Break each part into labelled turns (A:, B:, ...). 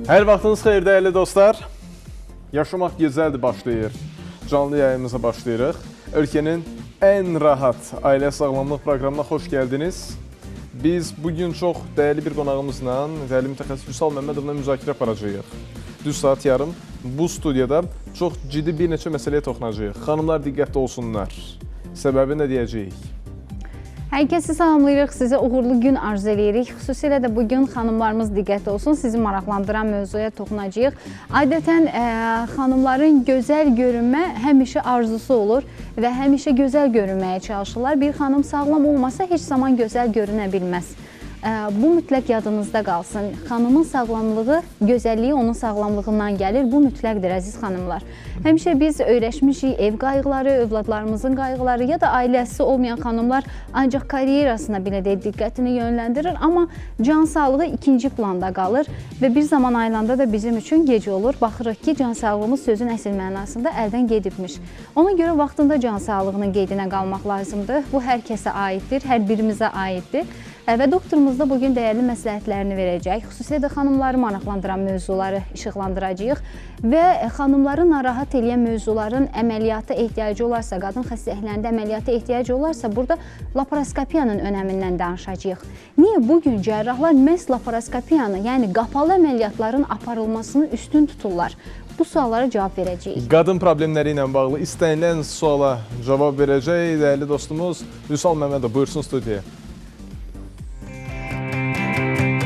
A: Hər vaxtınız xeyir, dəyərli dostlar. Yaşamaq gözəldir başlayır. Canlı yayınımıza başlayırıq. Ölkənin ən rahat ailə sağlamlıq proqramına xoş gəldiniz. Biz bugün çox dəyərli bir qonağımızla, dəyərli mütəxəssis Vüsal Məmmədovla müzakirə aparacağıq. Düz saat yarım bu studiyada çox ciddi bir neçə məsələyə toxunacağıq. Xanımlar diqqətli olsunlar. Səbəbi nə deyəcəyik?
B: Hər kəsi salamlayırıq, sizə uğurlu gün arzu edirik. Xüsusilə də bugün xanımlarımız diqqətli olsun, sizi maraqlandıran mövzuya toxunacağıq. Adətən xanımların gözəl görünmə həmişə arzusu olur və həmişə gözəl görünməyə çalışırlar. Bir xanım sağlam olmasa heç zaman gözəl görünə bilməz. Bu mütləq yadınızda qalsın. Xanımın sağlamlığı, gözəlliyi onun sağlamlığından gəlir. Bu mütləqdir, əziz xanımlar. Həmişə biz öyrəşmişik ev qayğıları, övladlarımızın qayğıları ya da ailəsi olmayan xanımlar ancaq karyerasına belə deyək, diqqətini yönləndirir. Amma can sağlığı ikinci planda qalır və bir zaman ayılanda da bizim üçün gec olur. Baxırıq ki, can sağlığımız sözün əsl mənasında əldən gedibmiş. Ona görə vaxtında can sağlığının qeydinə qalmaq lazımdır. Bu hər kəsə aiddir, hər birimizə aiddir. Və doktorumuz da bugün dəyərli məsləhətlərini verəcək. Xüsusilə də xanımları maraqlandıran mövzuları işıqlandıracağıq və xanımları narahat edən mövzuların əməliyyata ehtiyacı olarsa, qadın xəstəliklərində əməliyyata ehtiyacı olarsa, burada laparoskopiyanın önəmindən danışacağıq. Niyə bugün cərrahlar məhz laparoskopiyanı, yəni qapalı əməliyyatların aparılmasını üstün tuturlar? Bu suallara cavab verəcəyik.
A: Qadın problemləri ilə bağlı istənilən suala cavab verəcək dəyərli dostumuz Vüsal Məmmədov. Buyursun studiyaya.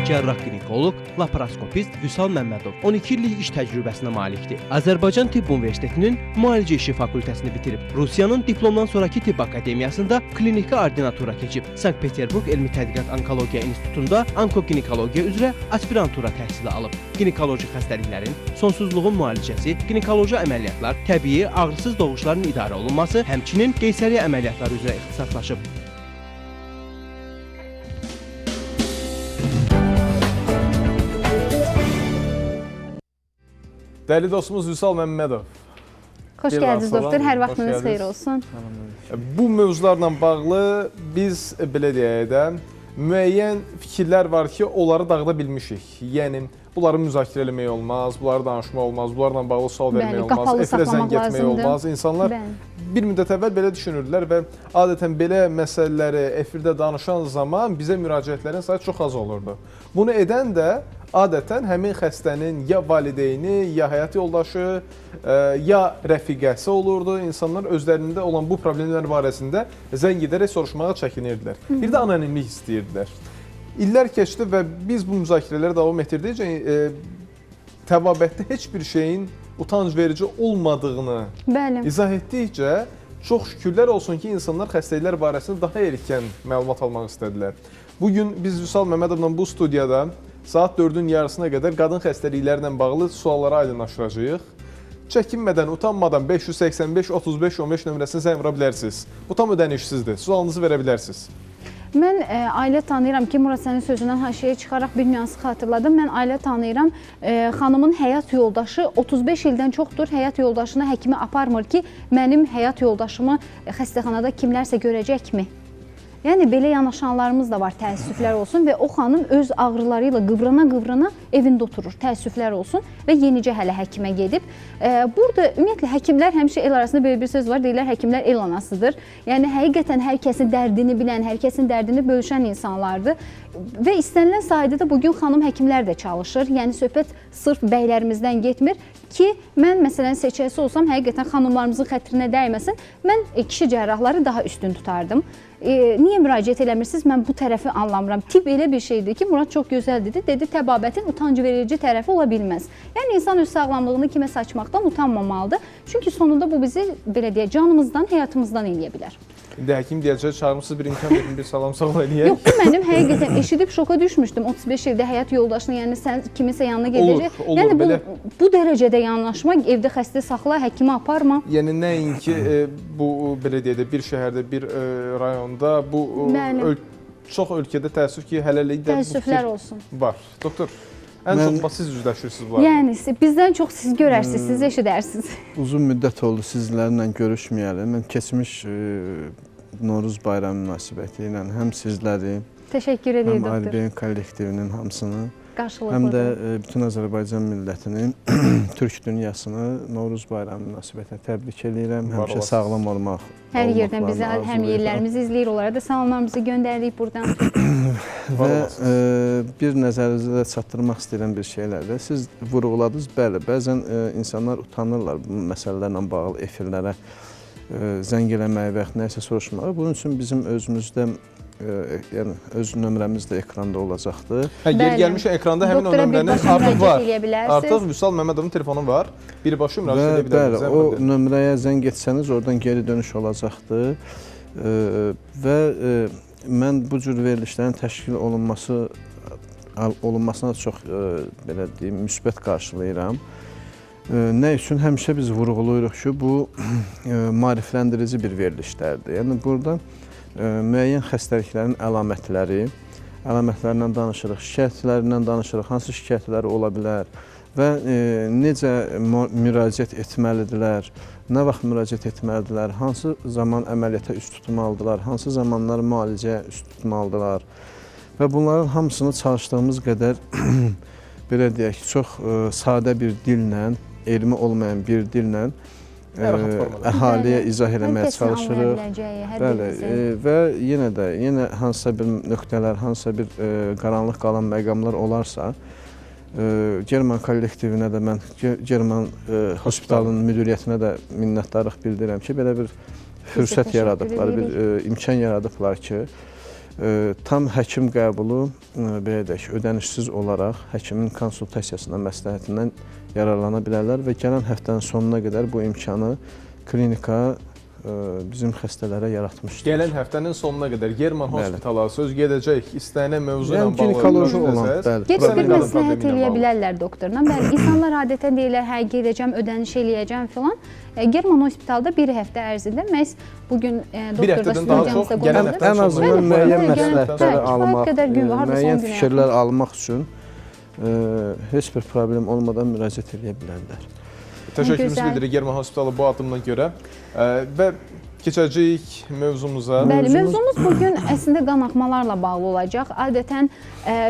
C: Cərrah ginekoloq, laparoskopist Vüsal Məmmədov 12 illik iş təcrübəsinə malikdir. Azərbaycan Tibb Universitetinin müalicə işi fakültəsini bitirib. Rusiyanın diplomdan sonraki tibb akademiyasında kliniki ordinatura keçib. Sankt-Peterburq Elmi Tədqiqat Onkologiya İnstitutunda onkoginekologiya üzrə aspirantura təhsili alıb. Ginekoloji xəstəliklərin, sonsuzluğun müalicəsi, ginekoloji əməliyyatlar, təbii, ağrısız doğuşların idarə olunması, həmçinin qeysəriyyə əməliyyatları üzrə ixtisaslaşıb.
A: Dəyərli dostumuz Vüsal Məmmədov.
B: Xoş gəldiniz doktor, hər vaxtınız xeyir olsun.
A: Bu mövzularla bağlı biz belə deyək də müəyyən fikirlər var ki, onları dağıda bilmişik. Yəni, bunları müzakirə eləmək olmaz, bunları danışmaq olmaz, bunlarla bağlı sual vermək olmaz, efirə zəng etmək olmaz. İnsanlar bir müddət əvvəl belə düşünürdülər və adətən belə məsələləri efirdə danışan zaman bizə müraciətlərin sayı çox az olurdu. Bunu edən də adətən həmin xəstənin ya valideyni, ya həyat yoldaşı, ya rəfiqəsi olurdu. İnsanlar özlərində olan bu problemlər barəsində zəng edərək soruşmağa çəkinirdilər. Bir də anonimlik istəyirdilər. İllər keçdi və biz bu müzakirələri davam etdirdikcə təbabətdə heç bir şeyin utanc verici olmadığını izah etdikcə çox şükürlər olsun ki, insanlar xəstəliklər barəsində daha erkən məlumat almaq istədilər. Bugün biz Vüsal Məmmədovla bu studiyada saat 4-ün yarısına qədər qadın xəstəliklərlə bağlı suallara aydınlaşdıracağıq. Çəkinmədən, utanmadan 585-35-15 nömrəsini zəng vura bilərsiniz. Bu tam ödənişsizdir. Sualınızı verə bilərsiniz.
B: Mən ailə tanıyıram ki, Murad sənin sözündən haşiyə çıxaraq bir nüansı xatırladım. Mən ailə tanıyıram, xanımın həyat yoldaşı 35 ildən çoxdur həyat yoldaşını həkimə aparmır ki, mənim həyat yoldaşımı xəstəxanada kimlərsə görəcəkmi? Yəni, belə yanaşanlarımız da var, təəssüflər olsun və o xanım öz ağrıları ilə qıvrana-qıvrana evində oturur, təəssüflər olsun və yenicə hələ həkimə gedib. Burada ümumiyyətlə, həkimlər həmişə el arasında belə bir söz var, deyirlər, həkimlər el anasıdır. Yəni, həqiqətən hər kəsin dərdini bilən, hər kəsin dərdini bölüşən insanlardır və istənilən sahədə də bugün xanım həkimlər də çalışır. Yəni, söhbət sırf bəylərimizdən getmir ki, mən məsələn seçəsi olsam, həqiqətən xanımlarımızın xətrinə dəyməsin, mən kişi cərrahları daha üstün tutardım. Niyə müraciət eləmirsiniz? Mən bu tərəfi anlamıram. Tibb elə bir şeydir ki, Murad çox gözəl dedi. Dedi, təbabətin utancı verici tərəfi ola bilməz. Yəni, insan öz sağlamlığını kimə saçmaqdan utanmamalıdır. Çünki sonunda bu bizi, belə deyək, canımızdan, həyatımızdan eləyə bilər.
A: İndi həkim deyəcək, çağırmışsınız, bir imkan verin, bir salam sağ eləyək.
B: Yox, bu mənim həqiqətən eşidib şoka düşmüşdüm. 35 ildə həyat yoldaşına, yəni sən kimisə yanına gedəcək. Yəni, bu dərəcədə yanaşma, evdə xəstə saxla, həkimə aparma.
A: Yəni, nəinki bu, belə deyək də, bir şəhərdə, bir rayonda, bu çox ölkədə təəssüf ki, hələlik də bu fikir var. Doktor, ən çox siz üzləşirsiniz bu arada.
B: Yəni, bizdən çox siz görərsiniz, siz eşidərsiniz.
D: Uzun müddət oldu sizlərlə görüşməyəli. Mən keçmiş Noruz bayramı münasibəti ilə həm sizləri,
B: təşəkkür edirəm,
D: həm Alibeyin kollektivinin hamısını
B: qarşılıqlıdır.
D: həm də bütün Azərbaycan millətinin, Türk dünyasını Novruz bayramı münasibətilə təbrik edirəm.
A: Var
D: Həmişə
A: olasınız.
D: sağlam olmaq.
B: Hər yerdən
D: olmaqlarını
B: bizi həm
D: arzulayıram.
B: yerlərimizi izləyir, onlara da salamlarımızı göndəririk buradan.
D: Və bir nəzərinizə çatdırmaq istəyirəm bir şeylərdə. Siz vurğuladınız, bəli, bəzən insanlar utanırlar bu məsələlərlə bağlı efirlərə zəng eləməyə və yaxud nəyisə soruşmağa. Bunun üçün bizim özümüzdə yəni öz nömrəmiz də ekranda olacaqdır.
A: Yer
B: Bəli.
A: gəlmişə ekranda həmin o
B: Doktora
A: nömrənin
B: birbaşa
A: artıq
B: müraciət
A: var.
B: eləyə bilərsiniz.
A: Artıq Vüsal Məmmədovun telefonu var. Birbaşa müraciət
D: Və
A: edə
D: bəli,
A: bilərsiniz.
D: o nömrəyə zəng etsəniz, oradan geri dönüş olacaqdır. Və mən bu cür verilişlərin təşkil olunmasına çox belə deyim, müsbət qarşılayıram. Nə üçün? Həmişə biz vurğuluyuruq ki, bu maarifləndirici bir verilişlərdir. Yəni burada müəyyən xəstəliklərin əlamətlərindən danışırıq, şikayətlərindən danışırıq, hansı şikayətləri ola bilər və necə müraciət etməlidirlər, nə vaxt müraciət etməlidirlər, hansı zaman əməliyyata üst tutmalıdırlar, hansı zamanlar müalicəyə üst tutmalıdırlar və bunların hamısını çalışdığımız qədər belə deyək, çox sadə bir dillə, elmi olmayan bir dillə əhaliyə izah eləməyə çalışırıq. Bəli, və yenə hansısa bir nöqtələr, hansısa bir qaranlıq qalan məqamlar olarsa, German kollektivinə də mən, German hospitalının müdiriyyətinə də minnətdarlıq bildirirəm ki, belə bir fürsət yaradıblar, bir imkan yaradıblar ki, tam həkim qəbulu, belə deyək, ödənişsiz olaraq həkimin konsultasiyasından, məsləhətindən yararlana bilərlər və gələn həftənin sonuna qədər bu imkanı klinika bizim xəstələrə yaratmışdır.
A: Gələn həftənin sonuna qədər German hospitala söz gedəcək, istənilən mövzu ilə bağlı.
D: Ginekoloji olan, bəli.
B: Gedib bir məsləhət eləyə bilərlər doktorla. Bəli, insanlar adətən deyirlər, hə, gedəcəm, ödəniş eləyəcəm filan. German hospitalda bir həftə ərzində məhz bugün doktorda studiyamızda qonaqdır.
D: Ən azından müəyyən məsləhətləri almaq, müəyyən fikirlər almaq üçün heç bir problem olmadan müraciət edə bilərlər.
A: Təşəkkürümüzü bildiririk German hospitalı bu addımdan görə və keçəcəyik mövzumuza.
B: Bəli, mövzumuz bugün əslində qanaxmalarla bağlı olacaq. Adətən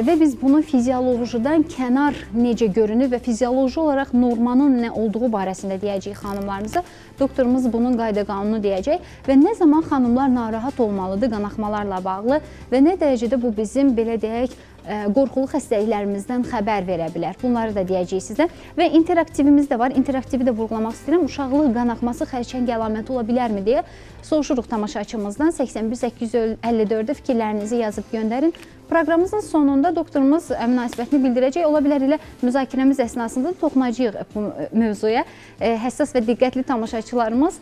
B: və biz bunu fiziolojiyadan kənar necə görünür və fizioloji olaraq normanın nə olduğu barəsində deyəcəyik xanımlarımıza. Doktorumuz bunun qayda-qanunu deyəcək və nə zaman xanımlar narahat olmalıdır qanaxmalarla bağlı və nə dərəcədə bu bizim belə deyək qorxulu xəstəliklərimizdən xəbər verə bilər. Bunları da deyəcəyik sizə. Və interaktivimiz də var. İnteraktivi də vurğulamaq istəyirəm. Uşaqlıq qanaxması xərçəng əlaməti ola bilərmi deyə soruşuruq tamaşaçımızdan. 81-854-də fikirlərinizi yazıb göndərin. Proqramımızın sonunda doktorumuz münasibətini bildirəcək. Ola bilər elə müzakirəmiz əsnasında toxunacağıq bu mövzuya. Həssas və diqqətli tamaşaçılarımız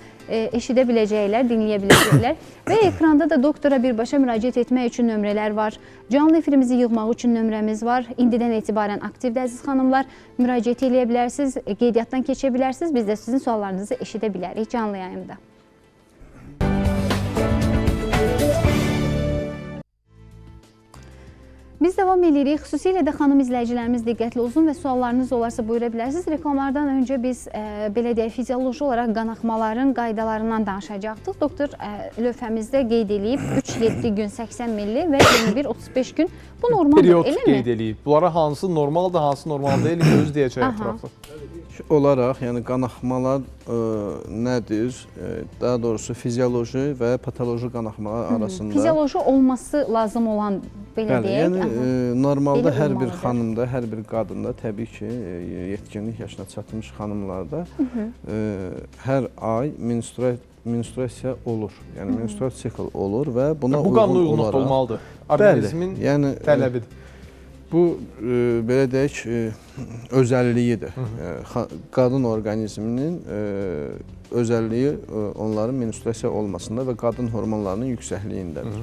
B: eşidə biləcəklər, dinləyə biləcəklər. Və ekranda da doktora birbaşa müraciət etmək üçün nömrələr var. Canlı efirimizi yığmaq üçün nömrəmiz var. İndidən etibarən aktivdir əziz xanımlar. Müraciət eləyə bilərsiniz, qeydiyyatdan keçə bilərsiniz. Biz də sizin suallarınızı eşidə bilərik canlı yayımda. Biz davam edirik. Xüsusilə də xanım izləyicilərimiz diqqətli olsun və suallarınız olarsa buyura bilərsiniz. Reklamlardan öncə biz belə deyək, fizioloji olaraq qanaxmaların qaydalarından danışacaqdıq. Doktor lövhəmizdə qeyd edib 3-7 gün 80 milli və 21-35 gün. Bu normaldır,
A: period
B: eləmi?
A: qeyd edib. Bunlara hansı normaldır, hansı normal deyil, öz deyəcək ətraflı.
D: Olaraq, yəni qanaxmalar nədir? Daha doğrusu fizioloji və patoloji qanaxmalar arasında.
B: Fizioloji olması lazım olan belə deyək.
D: Yəni normalda hər bir xanımda, hər bir qadında təbii ki, yetkinlik yaşına çatmış xanımlarda hər ay menstruasiya olur. Yəni menstrual sikl olur və buna
A: bu qanuna uyğunluqda olmalıdır. Orqanizmin tələbidir.
D: Bu belə deyək, özəlliyidir. Qadın orqanizminin özəlliyi onların menstruasiya olmasında və qadın hormonlarının yüksəkliyindədir.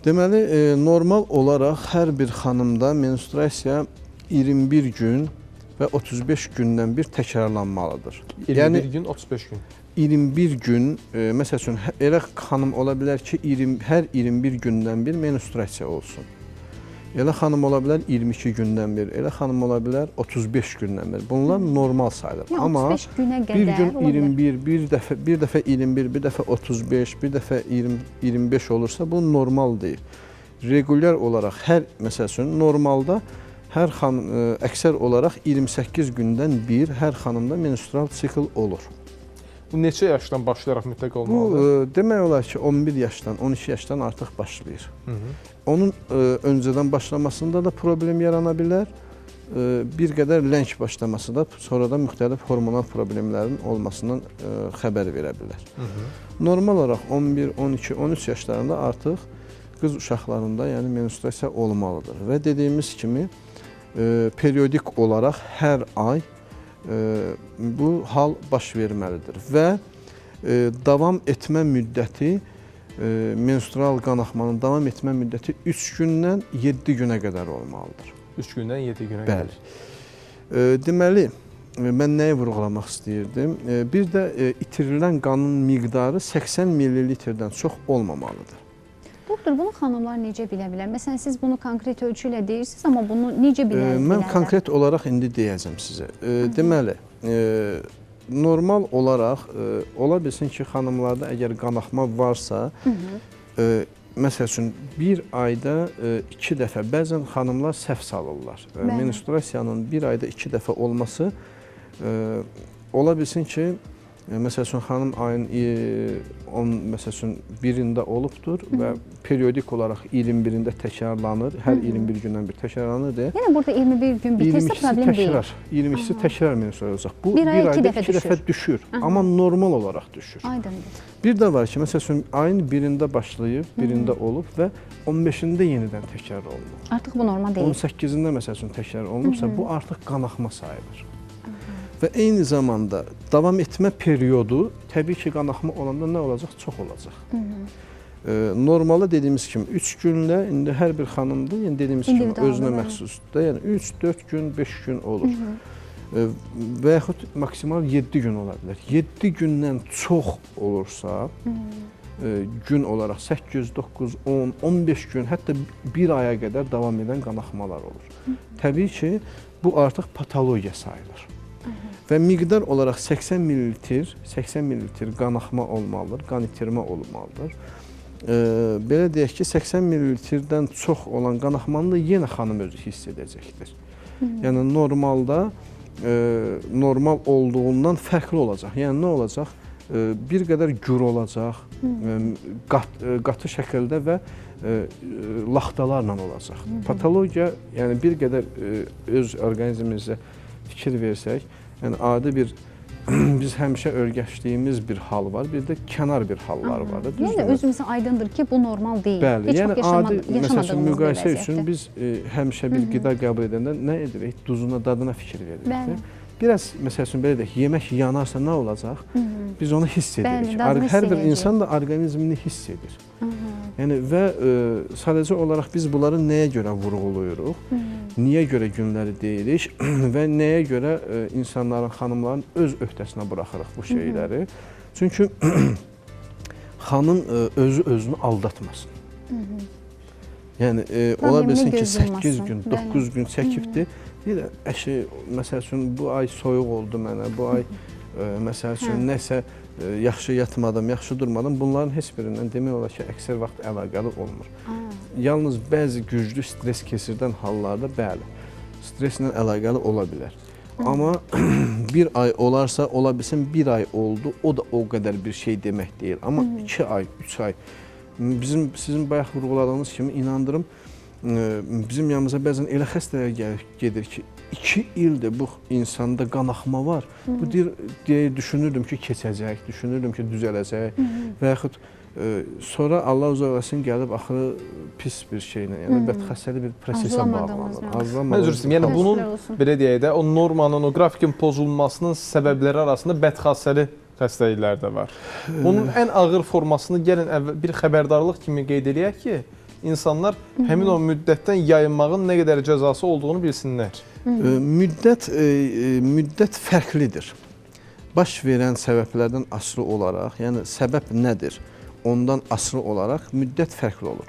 D: Deməli, normal olaraq hər bir xanımda menstruasiya 21 gün və 35 gündən bir təkrarlanmalıdır.
A: 21 gün, 35 gün.
D: 21 gün, məsəl üçün, elə xanım ola bilər ki, hər 21 gündən bir menstruasiya olsun. Elə xanım ola bilər 22 gündən bir, elə xanım ola bilər 35 gündən bir. Bunlar normal sayılır. Amma
B: 35 günə qədər
D: bir gün 21, bir dəfə 21, bir dəfə 35, bir dəfə 25 olursa bu normal deyil. Regulyar olaraq hər, məsəl üçün, normalda hər xanım əksər olaraq 28 gündən bir hər xanımda menstrual sikl olur.
A: Bu neçə yaşdan başlayaraq mütləq
D: Bu
A: olmalıdır?
D: demək olar ki, 11 yaşdan, 12 yaşdan artıq başlayır. Onun öncədən başlamasında da problem yarana bilər. Bir qədər ləng başlaması da sonradan müxtəlif hormonal problemlərin olmasından xəbər verə bilər. Normal olaraq 11, 12, 13 yaşlarında artıq qız uşaqlarında yəni menstruasiya olmalıdır və dediyimiz kimi periodik olaraq hər ay bu hal baş verməlidir və davam etmə müddəti menstrual qanaxmanın davam etmə müddəti 3 gündən 7 günə qədər olmalıdır.
A: 3 gündən 7 günə
D: Bəli.
A: qədər.
D: Deməli, mən nəyi vurğulamaq istəyirdim? Bir də itirilən qanın miqdarı 80 ml-dən çox olmamalıdır.
B: Doktor, bunu xanımlar necə bilə bilər? Məsələn, siz bunu konkret ölçü ilə deyirsiniz, amma bunu necə bilərlər?
D: Mən konkret olaraq indi deyəcəm sizə. Deməli, normal olaraq ola bilsin ki, xanımlarda əgər qanaxma varsa, məsəl üçün, bir ayda 2 dəfə, bəzən xanımlar səhv salırlar. Menstruasiyanın bir ayda 2 dəfə olması ola bilsin ki, məsəl üçün, xanım ayın məsəl üçün, birində olubdur və periodik olaraq 21-də təkrarlanır, hər 21 gündən bir təkrarlanır deyə.
B: Yəni, burada 21 gün bitirsə problem deyil.
D: 22-si təkrar menstruasiya olacaq. Bu,
B: bir ayda
D: 2 dəfə düşür, amma normal olaraq düşür.
B: Aydındır.
D: Bir də var ki, məsəl üçün, ayın birində başlayıb, birində olub və 15-ində yenidən təkrar olunur.
B: Artıq bu normal deyil.
D: 18-də məsəl üçün təkrar olunubsa, bu artıq qanaxma sayılır. Və eyni zamanda davam etmə periodu təbii ki, qanaxma olanda nə olacaq? Çox olacaq. Normalda dediyimiz kimi 3 günlə, indi hər bir xanımda, yəni dediyimiz kimi özünə məxsusdur. Yəni 3, 4 gün, 5 gün olur. Və yaxud maksimal 7 gün ola bilər. 7 gündən çox olursa, gün olaraq 8, 9, 10, 15 gün, hətta bir aya qədər davam edən qanaxmalar olur. Təbii ki, bu artıq patologiya sayılır. Və miqdar olaraq 80 ml qanaxma olmalıdır, qan itirmə olmalıdır. Belə deyək ki, 80 ml-dən çox olan qanaxmanı da yenə xanım özü hiss edəcəkdir. Yəni, normalda normal olduğundan fərqli olacaq. Yəni, nə olacaq? Bir qədər gür olacaq, qatı şəkildə və laxtalarla olacaq. Patologiya, yəni bir qədər öz orqanizmimizə fikir versək, yəni adi bir, biz həmişə örgəşdiyimiz bir hal var, bir də kənar bir hallar var.
B: Yəni, özümüzə aydındır ki, bu normal deyil.
D: Bəli, yəni adi, məsələn, müqayisə üçün biz həmişə bir qida qəbul edəndə nə edirik? Duzuna, dadına fikir veririk. Biraz, məsəl üçün, belə deyək, yemək yanarsa nə olacaq? Biz onu hiss edirik. Hər bir insan da orqanizmini hiss edir. Yəni, və sadəcə olaraq biz bunları nəyə görə vurğuluyuruq? Niyə görə günləri deyirik və nəyə görə insanların, xanımların öz öhdəsinə buraxırıq bu şeyləri? Çünki xanım özü özünü aldatmasın. Yəni, ola bilsin ki, 8 gün, 9 gün çəkibdir. Deyir, əşi, məsəl üçün, bu ay soyuq oldu mənə, bu ay, məsəl üçün, nəsə yaxşı yatmadım, yaxşı durmadım. Bunların heç birindən demək olar ki, əksər vaxt əlaqəli olmur. Yalnız bəzi güclü stres keçirdən hallarda, bəli, streslə əlaqəli ola bilər. Amma bir ay olarsa, ola bilsin, bir ay oldu, o da o qədər bir şey demək deyil. Amma 2 ay, 3 ay, sizin bayaq vurğuladığınız kimi inandırım, bizim yanımıza bəzən elə xəstələr gedir ki, 2 ildir bu insanda qanaxma var. Bu deyə düşünürdüm ki, keçəcək, düşünürdüm ki, düzələcək və yaxud sonra Allah uzaq eləsin gəlib axırı pis bir şeylə, yəni bədxəstəli bir prosesə bağlanır.
A: Mən üzr istəyirəm, yəni bunun belə deyək də, o normanın, o qrafikin pozulmasının səbəbləri arasında bədxəstəli xəstəliklər də var. Bunun ən ağır formasını gəlin bir xəbərdarlıq kimi qeyd eləyək ki, insanlar həmin o müddətdən yayınmağın nə qədər cəzası olduğunu bilsinlər.
D: Müddət fərqlidir. Baş verən səbəblərdən asılı olaraq, yəni səbəb nədir? Ondan asılı olaraq müddət fərqli olur.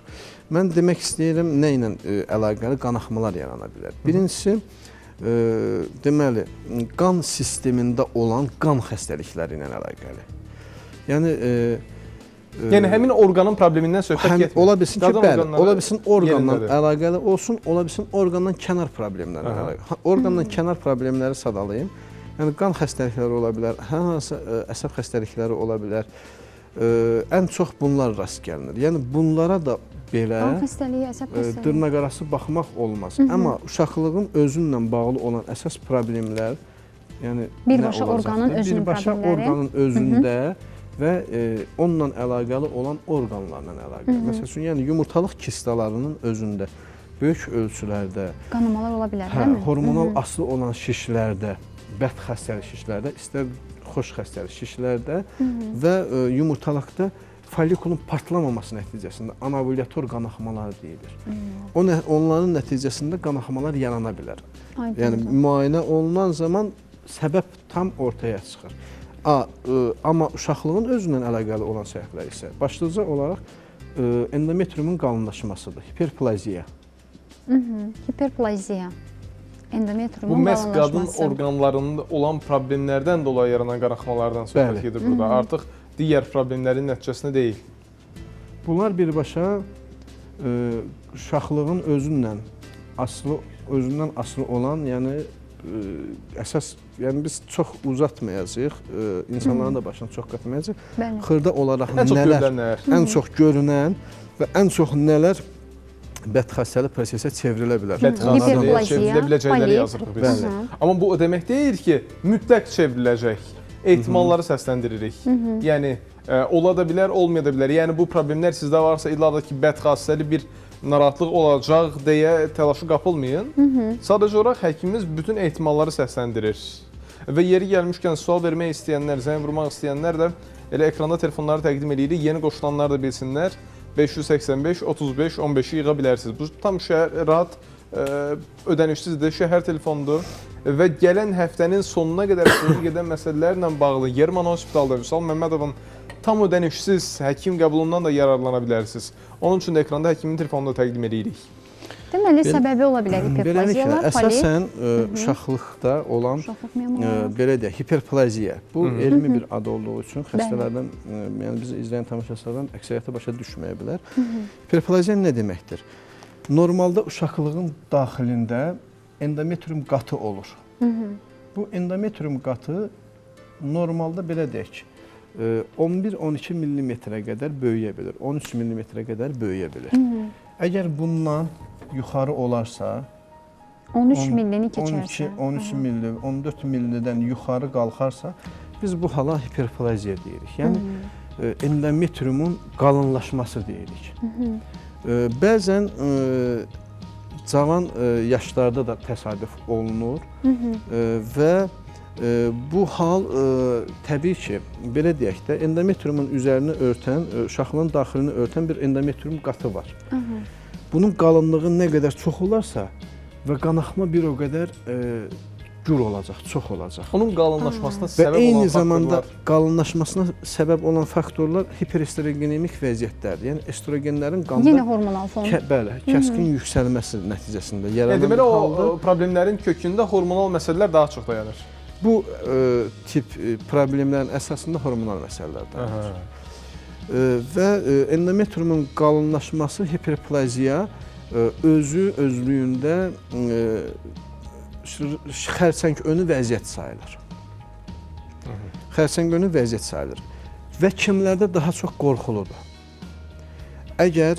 D: Mən demək istəyirəm, nə ilə əlaqəli qanaxmalar yarana bilər. Birincisi, deməli, qan sistemində olan qan xəstəlikləri ilə əlaqəli. Yəni,
A: Yəni həmin orqanın problemindən söhbət getmir.
D: Ola bilsin ki,
A: Qadın
D: bəli,
A: orqanları
D: ola bilsin orqanla
A: yerindədir.
D: əlaqəli olsun, ola bilsin orqandan kənar problemlərlə əlaqəli. Orqandan kənar problemləri sadalayım. Yəni qan xəstəlikləri ola bilər, hər hansı əsəb xəstəlikləri ola bilər. Ən çox bunlar rast gəlinir. Yəni bunlara da belə
B: Qan xəstəliyi, əsəb xəstəliyi.
D: dırnaqarası baxmaq olmaz. Amma uşaqlığın özünlə bağlı olan əsas problemlər, yəni
B: birbaşa orqanın özünün
D: birbaşa
B: problemləri.
D: orqanın özündə və onunla əlaqəli olan orqanlarla əlaqəli. Məsəl üçün, yəni yumurtalıq kistalarının özündə böyük ölçülərdə
B: Qanamalar ola bilər, deyilmi?
D: hormonal aslı olan şişlərdə, bəd xəstəlik şişlərdə, istər xoş xəstəlik şişlərdə və yumurtalıqda follikulun partlamaması nəticəsində anavulyator qanaxmalar deyilir. Onların nəticəsində qanaxmalar yarana bilər. Yəni müayinə olunan zaman səbəb tam ortaya çıxır. Amma uşaqlığın özündən əlaqəli olan səbəblər isə başlıca olaraq endometriumun qalınlaşmasıdır, hiperplaziya.
B: Hiperplaziya.
A: Bu
B: Endometriumun
A: məhz qadın
B: qalınlaşması.
A: orqanlarında olan problemlərdən dolayı yaranan qanaxmalardan söhbət gedir burada. Artıq digər problemlərin nəticəsində deyil.
D: Bunlar birbaşa uşaqlığın özündən asılı olan, yəni əsas, yəni biz çox uzatmayacağıq, insanların da başına çox qatmayacağıq. Xırda olaraq ən çox görünən və ən çox nələr bədxəstəli prosesə çevrilə bilər.
A: Bədxəstəliyə çevrilə biləcəkləri yazırıq biz. Amma bu o demək deyil ki, mütləq çevriləcək. Ehtimalları səsləndiririk. Yəni, ola da bilər, olmaya da bilər. Yəni, bu problemlər sizdə varsa, illa da ki, bədxəstəli bir narahatlıq olacaq deyə təlaşa qapılmayın. Sadəcə olaraq həkimimiz bütün ehtimalları səsləndirir. Və yeri gəlmişkən sual vermək istəyənlər, zəng vurmaq istəyənlər də elə ekranda telefonları təqdim edirik. Yeni qoşulanlar da bilsinlər. 585-35-15-i yığa bilərsiniz. Bu tam rahat ödənişsizdir, şəhər telefonudur və gələn həftənin sonuna qədər gedən məsələlərlə bağlı Yerman Hospitalda Vüsal Məmmədovun tam ödənişsiz həkim qəbulundan da yararlana bilərsiniz. Onun üçün də ekranda həkimin telefonunu da təqdim edirik.
B: Deməli, səbəbi ola bilər hiperplaziyalar.
D: Əsasən uşaqlıqda olan, belə deyək, hiperplaziya. Bu elmi bir ad olduğu üçün xəstələrdən, yəni bizi izləyən tamaşaçılardan əksəriyyəti başa düşməyə bilər. Hiperplaziya nə deməkdir? Normalda uşaqlığın daxilində endometrium qatı olur. Bu endometrium qatı normalda belə deyək, 11-12 mm-ə qədər böyüyə bilir, 13 mm-ə qədər böyüyə bilir. Əgər bundan yuxarı olarsa,
B: 13 millini keçərsə,
D: 13 milli, 14 millidən yuxarı qalxarsa, biz bu hala hiperplaziya deyirik. Yəni, endometriumun qalınlaşması deyirik. Bəzən cavan yaşlarda da təsadüf olunur və bu hal təbii ki, belə deyək də, endometriumun üzərini örtən, uşaqlığın daxilini örtən bir endometrium qatı var. Bunun qalınlığı nə qədər çox olarsa və qanaxma bir o qədər gür olacaq, çox olacaq.
A: Onun qalınlaşmasına səbəb olan
D: faktorlar. Və eyni zamanda qalınlaşmasına səbəb olan faktorlar hiperestrogenemik vəziyyətlərdir. Yəni, estrogenlərin qanda
B: yenə hormonal fon.
D: Bəli, kəskin yüksəlməsi nəticəsində yaranan
A: deməli,
D: bir halda.
A: o problemlərin kökündə hormonal məsələlər daha çox dayanır.
D: Bu tip problemlərin əsasında hormonal məsələlər dayanır. Və endometriumun qalınlaşması, hiperplaziya özlüyündə xərçəng önü vəziyyət sayılır. Xərçəng önü vəziyyət sayılır. Və kimlərdə daha çox qorxuludur. Əgər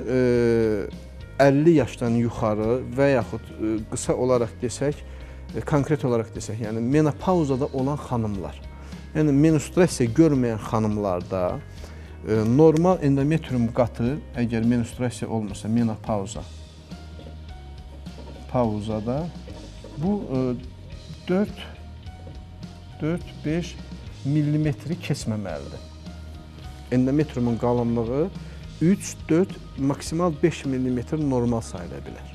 D: 50 yaşdan yuxarı və yaxud qısa olaraq desək, konkret olaraq desək, yəni menopauzada olan xanımlar, yəni menstruasiya görməyən xanımlarda normal endometrium qatı, əgər menstruasiya olmasa, menopauzada bu 4-5 millimetri keçməməlidir. Endometriumun qalınlığı 3-4, maksimal 5 millimetr normal sayıla bilər.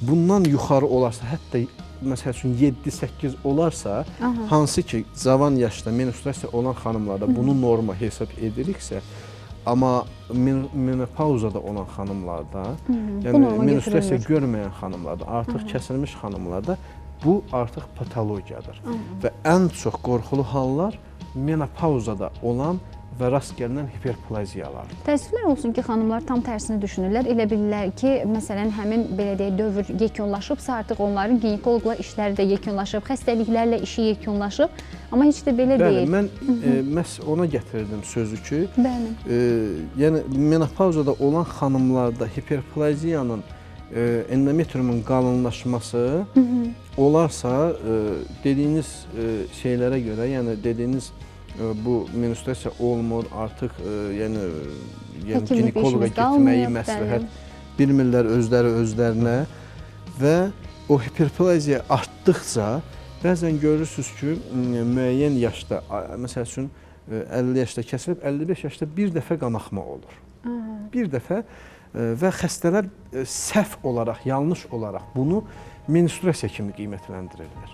D: Bundan yuxarı olarsa, hətta məsəl üçün 7-8 olarsa, hansı ki, cavan yaşda menstruasiya olan xanımlarda bunu norma hesab ediriksə, amma menopauzada olan xanımlarda, yəni menstruasiya görməyən xanımlarda, artıq kəsilmiş xanımlarda bu artıq patologiyadır. Və ən çox qorxulu hallar menopauzada olan və rast gəlinən hiperplaziyalar.
B: Təəssüflər olsun ki, xanımlar tam tərsini düşünürlər. Elə bilirlər ki, məsələn, həmin belə deyək, dövr yekunlaşıbsa, artıq onların ginekoloqla işləri də yekunlaşıb, xəstəliklərlə işi yekunlaşıb. Amma heç də belə deyil.
D: Bəli, mən məhz ona gətirdim sözü ki, yəni menopauzada olan xanımlarda hiperplaziyanın endometriumun qalınlaşması olarsa, dediyiniz şeylərə görə, yəni dediyiniz bu menstruasiya olmur, artıq yəni ginekoloqa getməyi məsləhət bilmirlər özlərinə və o hiperplaziya artdıqca bəzən görürsünüz ki, müəyyən yaşda, məsəl üçün 50 yaşda kəsilib, 55 yaşda bir dəfə qanaxma olur. Bir dəfə və xəstələr səhv olaraq, yanlış olaraq bunu menstruasiya kimi qiymətləndirirlər.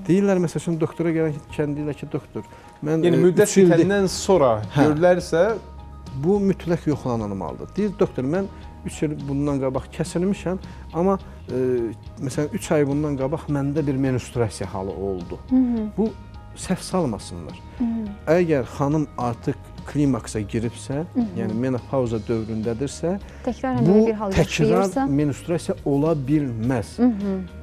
D: Deyirlər, məsəl üçün, doktora gələn deyirlər ki, doktor, mən
A: yəni müddət bitəndən sonra görülərsə,
D: bu mütləq yoxlanılmalıdır. Deyir, doktor, mən 3 il bundan qabaq kəsilmişəm, amma məsələn 3 ay bundan qabaq məndə bir menstruasiya halı oldu. Bu səhv salmasınlar. Əgər xanım artıq klimaksa giribsə, yəni menopauza dövründədirsə, bu təkrar menstruasiya ola bilməz.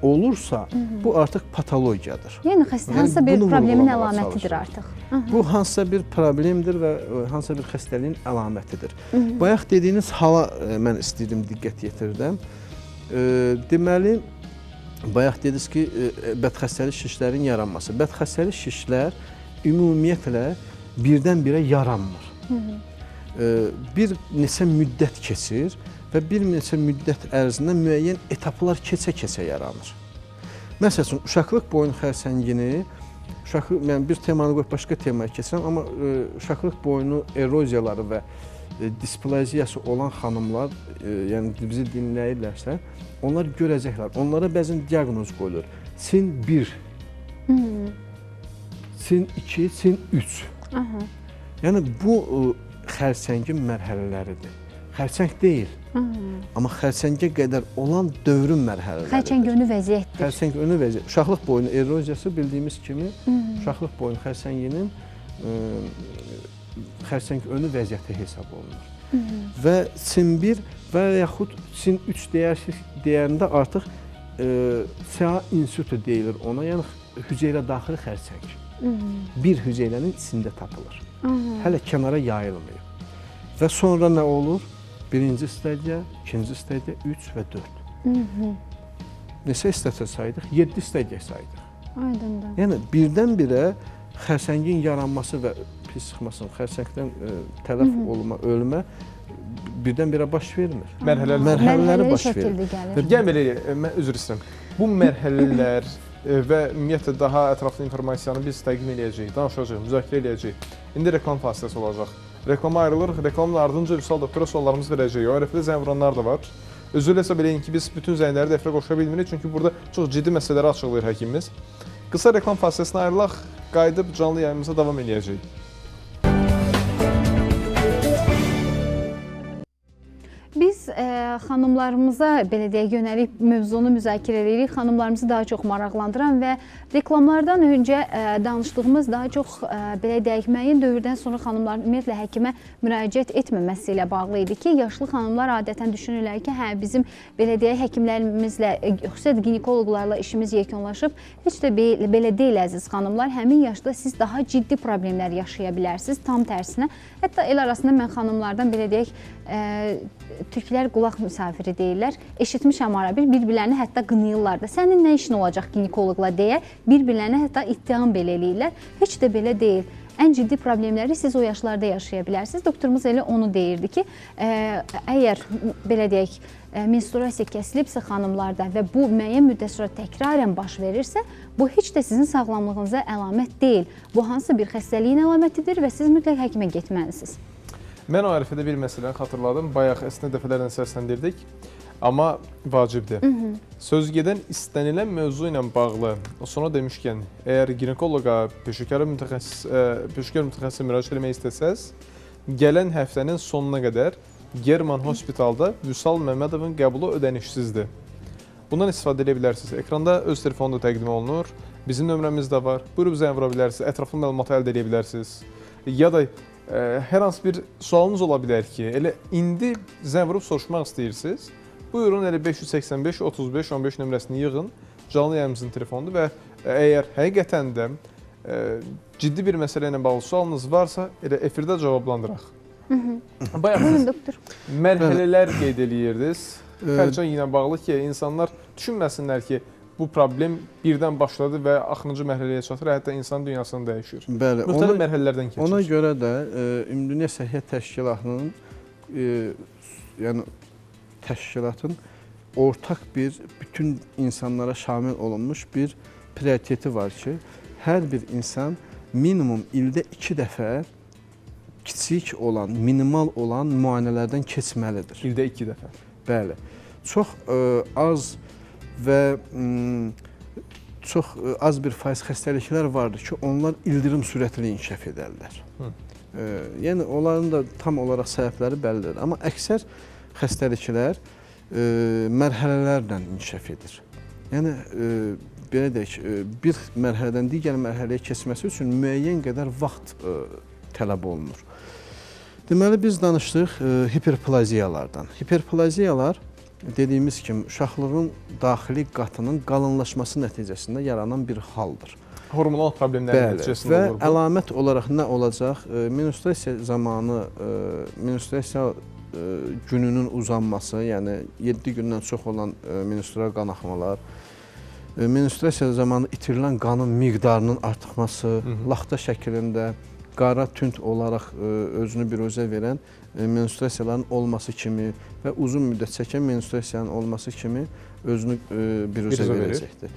D: Olursa, bu artıq patologiyadır.
B: Yəni, hansısa bir problemin əlamətidir artıq.
D: Bu hansısa bir problemdir və hansısa bir xəstəliyin əlamətidir. Bayaq dediyiniz hala mən istəyirdim diqqət yetirdim. Deməli, bayaq dediniz ki, bədxəstəli şişlərin yaranması. Bədxəstəli şişlər ümumiyyətlə birdən-birə yaranmır. Bir neçə müddət keçir və bir neçə müddət ərzində müəyyən etaplar keçə-keçə yaranır. Məsəl üçün, uşaqlıq boyun xərçəngini, mən bir temanı qoyub başqa temaya keçirəm, amma uşaqlıq boyunu eroziyaları və displaziyası olan xanımlar, yəni bizi dinləyirlərsə, onlar görəcəklər. Onlara bəzən diaqnoz qoyulur. Sin 1, sin 2, sin 3. Yəni, bu xərçəngin mərhələləridir. Xərçəng deyil, amma xərçəngə qədər olan dövrün mərhələləridir.
B: Xərçəng önü vəziyyətdir.
D: Xərçəng önü vəziyyət. Uşaqlıq boyunu eroziyası bildiyimiz kimi, uşaqlıq boyun xərçənginin xərçəng önü vəziyyəti hesab olunur. Və sin 1 və yaxud sin 3 deyəndə artıq CA insutu deyilir ona, yəni hüceyrə daxili xərçəng. Bir hüceyrənin içində tapılır. Hələ kənara yayılmıyor. Və sonra nə olur? Birinci stadiya, ikinci stadiya, 3 və 4. Neçə stadiya saydıq? 7 stadiya saydıq.
B: Aydındır.
D: Yəni, birdən-birə xərçəngin yaranması və pis çıxmasının, xərçəngdən tələf olma, ölmə birdən-birə baş vermir. Mərhələləri baş verir.
A: Gəlin belə, mən üzr istəyirəm. Bu mərhələlər və ümumiyyətlə daha ətraflı informasiyanı biz təqdim edəcəyik, danışacağıq, müzakirə edəcəyik. İndi reklam fasiləsi olacaq. Reklama ayrılırıq, reklamın ardınca Vüsal doktora suallarımızı verəcəyik. O ərəfdə zəng vuranlar da var. Özürlə hesab eləyin ki, biz bütün zəngləri də efirə qoşa bilmirik, çünki burada çox ciddi məsələləri açıqlayır həkimimiz. Qısa reklam fasiləsinə ayrılaq, qayıdıb canlı yayımıza davam edəcəyik.
B: Biz xanımlarımıza, belə deyək, yönəlik mövzunu müzakirə edirik. Xanımlarımızı daha çox maraqlandıran və reklamlardan öncə danışdığımız daha çox, belə deyək, müəyyən dövrdən sonra xanımların ümumiyyətlə həkimə müraciət etməməsi ilə bağlı idi ki, yaşlı xanımlar adətən düşünürlər ki, hə, bizim, belə deyək, həkimlərimizlə, xüsusilə ginekoloqlarla işimiz yekunlaşıb. Heç də belə deyil, əziz xanımlar. Həmin yaşda siz daha ciddi problemlər yaşaya bilərsiniz, tam tərsinə. Hətta el arasında mən xanımlardan, belə deyək, türklər qulaq müsafiri deyirlər. Eşitmişəm ara bir-birlərini hətta qınayırlar da. Sənin nə işin olacaq ginekoloqla deyə bir-birlərini hətta ittiham belə eləyirlər. Heç də belə deyil. Ən ciddi problemləri siz o yaşlarda yaşaya bilərsiniz. Doktorumuz elə onu deyirdi ki, əgər belə deyək, menstruasiya kəsilibsə xanımlarda və bu müəyyən müddət sonra təkrarən baş verirsə, bu heç də sizin sağlamlığınıza əlamət deyil. Bu hansısa bir xəstəliyin əlamətidir və siz mütləq həkimə getməlisiniz.
A: Mən o ərəfədə bir məsələni xatırladım. Bayaq əslində dəfələrlə səsləndirdik, amma vacibdir. Söz gedən istənilən mövzu ilə bağlı, sonra demişkən, əgər ginekoloqa, peşəkar mütəxəssisə müraciət etmək istəsəz, gələn həftənin sonuna qədər German Hospitalda Vüsal Məmmədovun qəbulu ödənişsizdir. Bundan istifadə edə bilərsiniz. Ekranda öz telefonu da təqdim olunur. Bizim nömrəmiz də var. Buyurub zəng vura bilərsiniz, ətraflı məlumatı əldə edə bilərsiniz. Ya da Hər hansı bir sualınız ola bilər ki, elə indi zəng vurub soruşmaq istəyirsiniz. Buyurun, elə 585 35 15 nömrəsini yığın. Canlı yayımımızın telefonudur və əgər həqiqətən də ciddi bir məsələ ilə bağlı sualınız varsa, elə efirdə cavablandıraq. Bayaq siz
B: Doktor.
A: mərhələlər qeyd eləyirdiniz. Xərçəng ilə bağlı ki, insanlar düşünməsinlər ki, bu problem birdən başladı və axırıncı mərhələyə çatır, hətta insan dünyasını dəyişir.
D: Bəli,
A: Müxtəlif mərhələlərdən keçir.
D: Ona görə də Ümumdünya Səhiyyə Təşkilatının yəni təşkilatın ortaq bir bütün insanlara şamil olunmuş bir prioriteti var ki, hər bir insan minimum ildə 2 dəfə kiçik olan, minimal olan müayinələrdən keçməlidir.
A: İldə 2 dəfə.
D: Bəli. Çox az və çox az bir faiz xəstəliklər vardır ki, onlar ildırım sürəti ilə inkişaf edərlər. Yəni onların da tam olaraq səbəbləri bəllidir. Amma əksər xəstəliklər mərhələlərlə inkişaf edir. Yəni belə deyək, bir mərhələdən digər mərhələyə keçməsi üçün müəyyən qədər vaxt tələb olunur. Deməli, biz danışdıq hiperplaziyalardan. Hiperplaziyalar dediyimiz kimi uşaqlığın daxili qatının qalınlaşması nəticəsində yaranan bir haldır.
A: Hormonal problemlərin nəticəsində olur bu.
D: Və əlamət olaraq nə olacaq? Menstruasiya zamanı, menstruasiya gününün uzanması, yəni 7 gündən çox olan menstrual qanaxmalar, menstruasiya zamanı itirilən qanın miqdarının artması, laxta şəklində, qara tünd olaraq özünü biruzə verən menstruasiyaların olması kimi və uzun müddət çəkən menstruasiyanın olması kimi özünü biruzə verəcəkdir.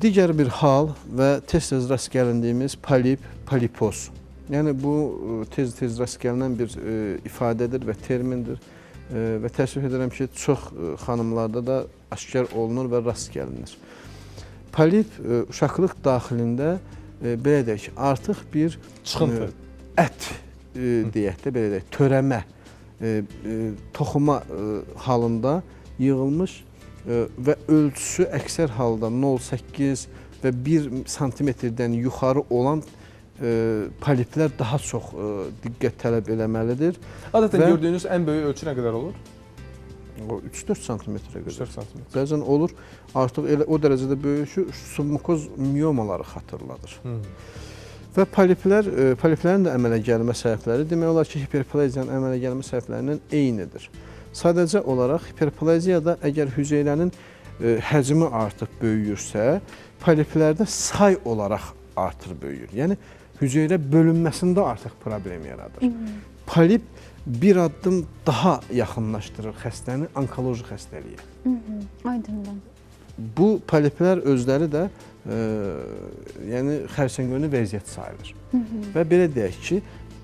D: Digər bir hal və tez-tez rast gəlindiyimiz polip, polipoz. Yəni bu tez-tez rast gəlinən bir ifadədir və termindir və təəssüf edirəm ki, çox xanımlarda da aşkar olunur və rast gəlinir. Polip uşaqlıq daxilində belə deyək, artıq bir
A: çıxıntı,
D: ət deyək də, belə deyək, törəmə, toxuma halında yığılmış və ölçüsü əksər halda 0,8 və 1 santimetrdən yuxarı olan poliplər daha çox diqqət tələb eləməlidir.
A: Adətən gördüyünüz ən böyük ölçü nə qədər olur?
D: 3-4 santimetrə qədər.
A: 3-4 santimetr.
D: Bəzən olur, artıq elə o dərəcədə böyük ki, submukoz miyomaları xatırladır. Və poliplərin də əmələ gəlmə səbəbləri demək olar ki, hiperplaziyanın əmələ gəlmə səbəblərindən eynidir. Sadəcə olaraq hiperplaziyada əgər hüceyrənin həcmi artıq böyüyürsə, poliplərdə say olaraq artır, böyüyür. Yəni, hüceyrə bölünməsində artıq problem yaradır. Polip bir addım daha yaxınlaşdırır xəstəni onkoloji xəstəliyə.
B: Aydındır.
D: Bu poliplər özləri də yəni xərçəngönü vəziyyət sayılır. Və belə deyək ki,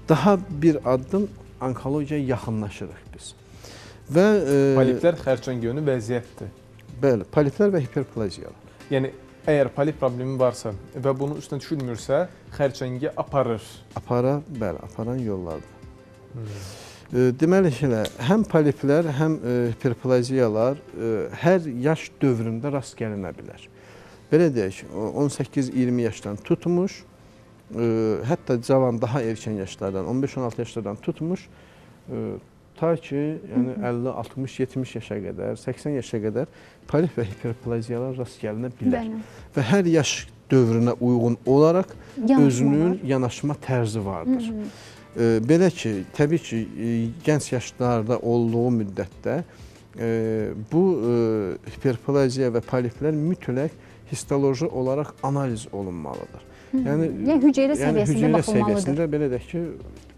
D: daha bir addım onkologiyaya yaxınlaşırıq biz. Və
A: poliplər xərçəngönü vəziyyətdir.
D: Bəli, poliplər və hiperplaziyalar.
A: Yəni əgər polip problemi varsa və bunun üstünə düşülmürsə, xərçəngi aparır.
D: Bəli, aparan yollardır. Deməli ki, həm poliplər, həm hiperplaziyalar hər yaş dövründə rast gəlinə bilər. Belə deyək, 18-20 yaşdan tutmuş, hətta cavan daha erkən yaşlardan, 15-16 yaşlardan tutmuş, ta ki, yəni 50, 60, 70 yaşa qədər, 80 yaşa qədər polip və hiperplaziyalar rast gəlinə bilər. Və hər yaş dövrünə uyğun olaraq özünün yanaşma tərzi vardır. Belə ki, təbii ki, gənc yaşlarda olduğu müddətdə bu hiperplaziya və poliplər mütləq histoloji olaraq analiz olunmalıdır.
B: Yəni hüceyrə səviyyəsində baxılmalıdır.
D: Səviyyəsində belə deyək ki,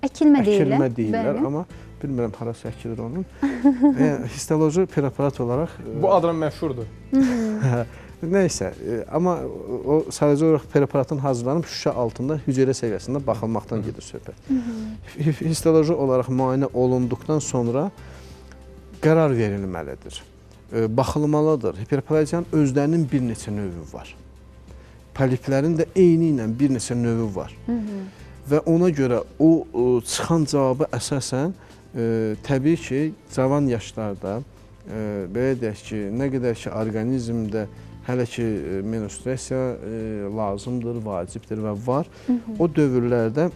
B: əkilmə
D: deyirlər, amma bilmirəm harası əkilir onun. Histoloji preparat olaraq...
A: Bu adına məşhurdur.
D: Nəysə, amma o sadəcə olaraq preparatın hazırlanıb şüşə altında hüceyrə səviyyəsində baxılmaqdan gedir söhbət. Histoloji olaraq müayinə olunduqdan sonra qərar verilməlidir, baxılmalıdır. Hiperplaziyanın özlərinin bir neçə növü var. Poliplərin də eyni ilə bir neçə növü var. Və ona görə o çıxan cavabı əsasən təbii ki, cavan yaşlarda belə deyək ki, nə qədər ki, orqanizmdə hələ ki, menstruasiya lazımdır, vacibdir və var. O dövrlərdə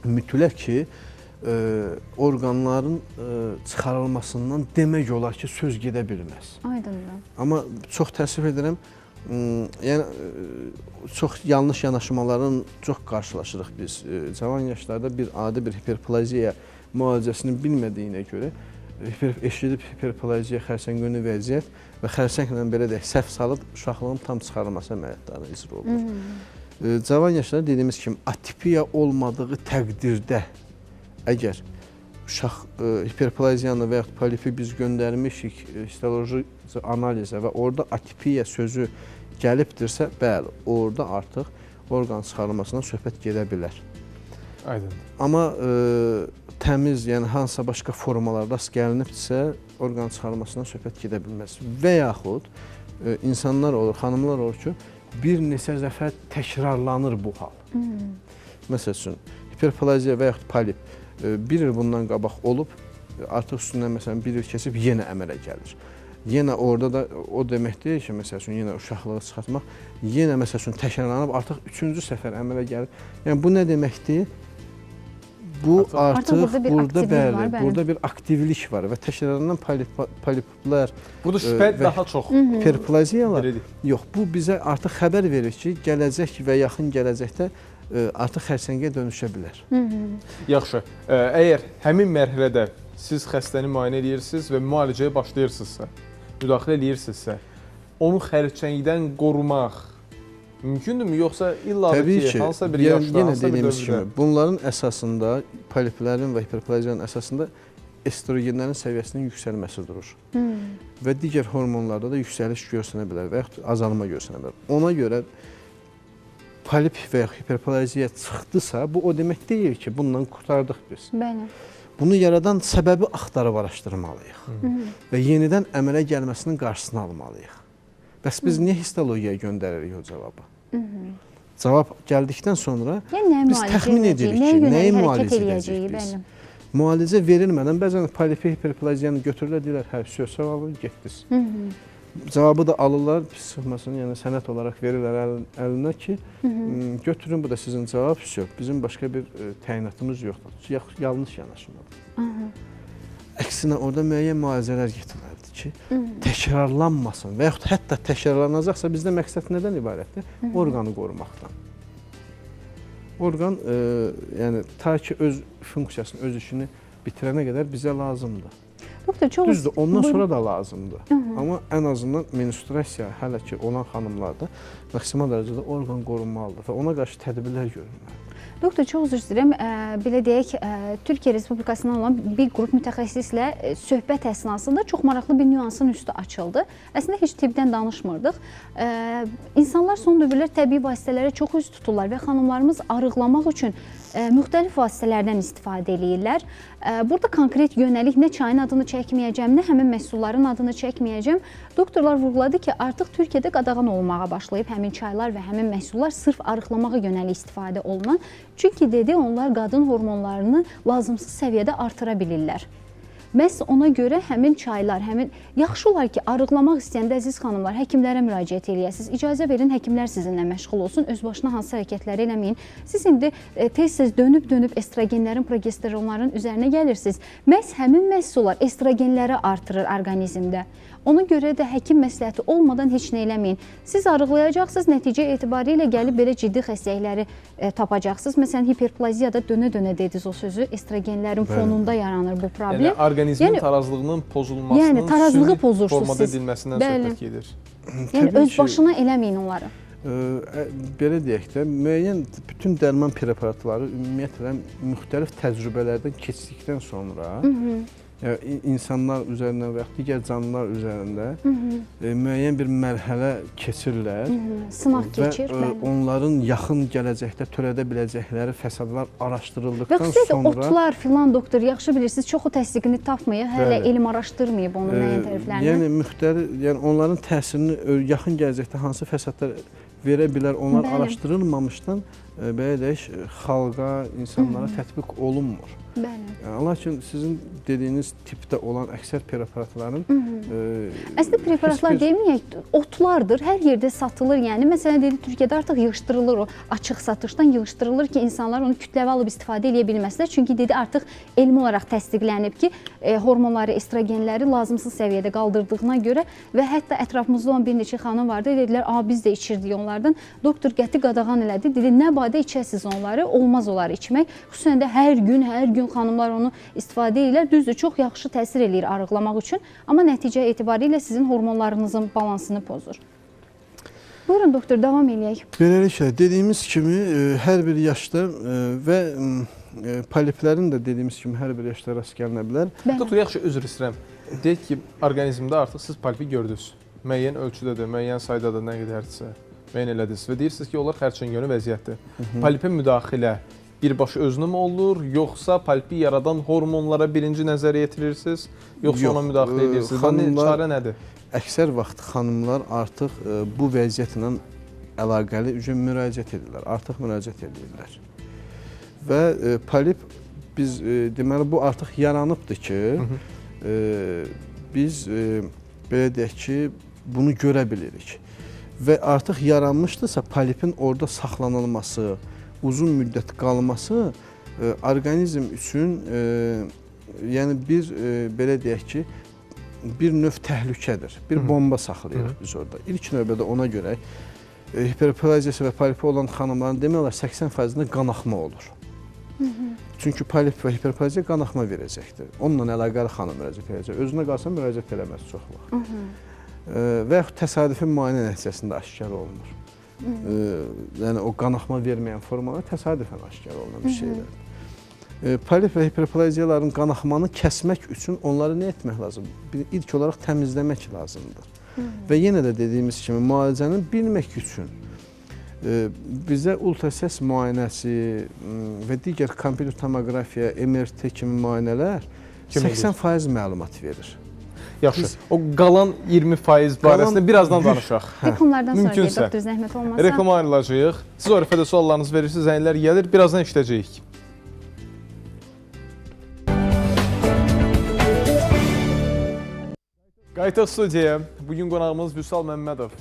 D: mütləq ki, orqanların çıxarılmasından demək olar ki, söz gedə bilməz.
B: Aydındır.
D: Amma çox təəssüf edirəm, yəni çox yanlış yanaşmaların çox qarşılaşırıq biz. Cavan yaşlarda bir adi bir hiperplaziya müalicəsini bilmədiyinə görə eşidib hiperplaziya xərsəngönü vəziyyət və xərsənglə belə deyək, səhv salıb uşaqlığın tam çıxarılması əməliyyatlarına icra olunur. Cavan yaşlarda dediyimiz kimi atipiya olmadığı təqdirdə əgər uşaq hiperplaziyanı və yaxud polipi biz göndərmişik histoloji analizə və orada atipiya sözü gəlibdirsə, bəli, orada artıq orqan çıxarılmasından söhbət gedə bilər.
A: Aydın.
D: Amma təmiz, yəni hansısa başqa formalar rast gəlinibdirsə, orqan çıxarılmasından söhbət gedə bilməz. Və yaxud insanlar olur, xanımlar olur ki, bir neçə dəfə təkrarlanır bu hal. Məsəl üçün, hiperplaziya və yaxud polip bir il bundan qabaq olub, artıq üstündən məsələn bir il keçib yenə əmələ gəlir. Yenə orada da o demək deyil ki, məsəl üçün yenə uşaqlığı çıxartmaq, yenə məsəl üçün təkrarlanıb artıq 3-cü səfər əmələ gəlir. Yəni bu nə deməkdir? Bu artıq burada bir aktivlik var və təkrarlanan poliplər,
A: burada şübhə daha çox
D: hiperplaziyalar yox, bu bizə artıq xəbər verir ki, gələcək və yaxın gələcəkdə artıq xərsəngə dönüşə bilər.
A: Yaxşı, əgər həmin mərhələdə siz xəstəni müayinə edirsiniz və müalicəyə başlayırsınızsa, müdaxilə edirsinizsə, onu xərsəngdən qorumaq mümkündürmü, yoxsa illa ki, hansısa bir yaşda, hansısa bir dövrdə?
D: Bunların əsasında, poliplərin və hiperplaziyanın əsasında estrogenlərin səviyyəsinin yüksəlməsi durur. Və digər hormonlarda da yüksəliş görsənə bilər və yaxud azalma görsənə bilər. Ona görə polip və ya hiperplaziya çıxdısa, bu o demək deyil ki, bundan qurtardıq biz.
B: Bəli.
D: Bunu yaradan səbəbi axtarıb araşdırmalıyıq və yenidən əmələ gəlməsinin qarşısını almalıyıq. Bəs biz niyə histologiyaya göndəririk o cavabı? Cavab gəldikdən sonra biz təxmin edirik ki, nəyi müalicə edəcəyik biz. Müalicə verilmədən bəzən polipi hiperplaziyanı götürürlər, deyirlər, hə, sağ olun, getdiniz. Cavabı da alırlar, pis çıxmasını, yəni sənət olaraq verirlər əlinə ki, götürün, bu da sizin cavab, yox, bizim başqa bir təyinatımız yoxdur, yanlış yanaşmadır. Əksinə, orada müəyyən müalicələr getməlidir ki, təkrarlanmasın və yaxud hətta təkrarlanacaqsa, bizdə məqsəd nədən ibarətdir? Orqanı qorumaqdan. Orqan, yəni, ta ki, öz funksiyasını, öz işini bitirənə qədər bizə lazımdır. Düzdür, ondan sonra da lazımdır. Amma ən azından menstruasiya hələ ki olan xanımlarda maksimal dərəcədə orqan qorunmalıdır və ona qarşı tədbirlər görülməlidir.
B: Doktor, çox üzr istəyirəm. Belə deyək, Türkiyə Respublikasından olan bir qrup mütəxəssislə söhbət əsnasında çox maraqlı bir nüansın üstü açıldı. Əslində heç tibbdən danışmırdıq. İnsanlar son dövrlər təbii vasitələrə çox üz tuturlar və xanımlarımız arıqlamaq üçün müxtəlif vasitələrdən istifadə edirlər. Burada konkret yönəlik nə çayın adını çəkməyəcəm, nə həmin məhsulların adını çəkməyəcəm. Doktorlar vurğuladı ki, artıq Türkiyədə qadağan olmağa başlayıb həmin çaylar və həmin məhsullar sırf arıqlamağa yönəlik istifadə olunan. Çünki dedi, onlar qadın hormonlarını lazımsız səviyyədə artıra bilirlər. Məhz ona görə həmin çaylar, yaxşı olar ki, arıqlamaq istəyəndə əziz xanımlar, həkimlərə müraciət eləyəsiniz. İcazə verin, həkimlər sizinlə məşğul olsun, öz başına hansı hərəkətləri eləməyin. Siz indi tez-tez dönüb estrogenlərin, progesteronların üzərinə gəlirsiniz. Məhz həmin məhsullar estrogenləri artırır orqanizmdə. Ona görə də həkim məsləhəti olmadan heç nə eləməyin. Siz arıqlayacaqsınız, nəticə etibarilə gəlib belə ciddi xəstəlikləri tapacaqsınız. Məsələn, hiperplaziyada dönə-dönə dediniz o sözü, estrogenlərin fonunda yaranır bu problem.
A: Yəni, orqanizmin tarazlığının pozulmasının süni formada edilməsindən söhbət gedir.
B: Yəni, öz başına eləməyin onları.
D: Belə deyək də, müəyyən bütün dərman preparatları ümumiyyətlə müxtəlif təcrübələrdən keçdikdən sonra insanlar üzərindən və ya digər canlılar üzərində müəyyən bir mərhələ keçirlər və onların yaxın gələcəkdə törədə biləcəkləri fəsadlar araşdırıldıqdan sonra...
B: Və xüsusilə otlar filan, doktor, yaxşı bilirsiniz, çoxu təsdiqini tapmayıb, hələ elm araşdırmayıb onun müəyyən tərəflərini.
D: Yəni, onların təsirini yaxın gələcəkdə hansı fəsadlar verə bilər, onlar araşdırılmamışdan belə deyək, xalqa, insanlara tətbiq olunmur.
B: Bəli.
D: Lakin sizin dediyiniz tipdə olan əksər preparatların
B: Əslində preparatlar deməyək, otlardır, hər yerdə satılır. Yəni məsələn dedi Türkiyədə artıq yığışdırılır o açıq satışdan yığışdırılır ki, insanlar onu kütləvi alıb istifadə edə bilməsinlər. Çünki dedi artıq elmi olaraq təsdiqlənib ki, hormonları, estrogenləri lazımsız səviyyədə qaldırdığına görə və hətta ətrafımızda olan bir neçə xanım vardı, dedilər, biz də içirdik onlardan. Doktor qəti qadağan elədi. Dedi, nə badə içəsiz onları, olmaz onları içmək. Xüsusən də hər gün xanımlar onu istifadə edirlər. Düzdür, çox yaxşı təsir eləyir arıqlamaq üçün, amma nəticə etibarilə sizin hormonlarınızın balansını pozur. Buyurun doktor, davam eləyək.
D: Beləliklə, dediyimiz kimi hər bir yaşda və poliplərin də dediyimiz kimi hər bir yaşda rast gəlinə bilər.
A: Doktor, yaxşı üzr istəyirəm. Deyək ki, orqanizmdə artıq siz polipi gördünüz. Müəyyən ölçüdədir, müəyyən saydadır, nə qədərdirsə müəyyən elədiniz və deyirsiniz ki, onlar xərçəngönü vəziyyətdir. Polipin müdaxilə birbaşa özünə mi olur, yoxsa polipi yaradan hormonlara birinci nəzər yetirirsiniz, yoxsa ona müdaxilə edirsiniz? Çarə nədir?
D: Əksər vaxt xanımlar artıq bu vəziyyətlə əlaqəli müraciət edirlər, artıq müraciət edirlər. Və polip, biz deməli, bu artıq yaranıbdır ki, biz belə deyək ki, bunu görə bilirik. Və artıq yaranmışdırsa, polipin orada saxlanılması, uzun müddət qalması orqanizm üçün yəni bir belə deyək ki, bir növ təhlükədir. Bir bomba saxlayırıq biz orada. İlk növbədə ona görə hiperplaziyası və polipi olan xanımların demək olar 80%-də qanaxma olur. Çünki polip və hiperplaziya qanaxma verəcəkdir. Onunla əlaqəli xanım müraciət edəcək. Özünə qalsa müraciət eləməz çox vaxt. Və yaxud təsadüfi müayinə nəticəsində aşkar olunur. Yəni o qanaxma verməyən formalar təsadüfən aşkar olunan bir şeylərdir. Polip və hiperplaziyaların qanaxmanı kəsmək üçün onları nə etmək lazımdır? İlk olaraq təmizləmək lazımdır. Və yenə də dediyimiz kimi müalicəni bilmək üçün bizə ultrasəs müayinəsi və digər kompüter tomoqrafiya, MRT kimi müayinələr 80% məlumat verir.
A: Yaxşı, o qalan 20% barəsində birazdan danışaq.
B: Reklamlardan sonra deyək, doktor, zəhmət olmasa.
A: Reklama ayrılacağıq. Siz o rəfədə suallarınızı verirsiniz, zənglər gəlir, birazdan işləyəcəyik. Qayıtıq studiyaya. Bugün qonağımız Vüsal Məmmədov.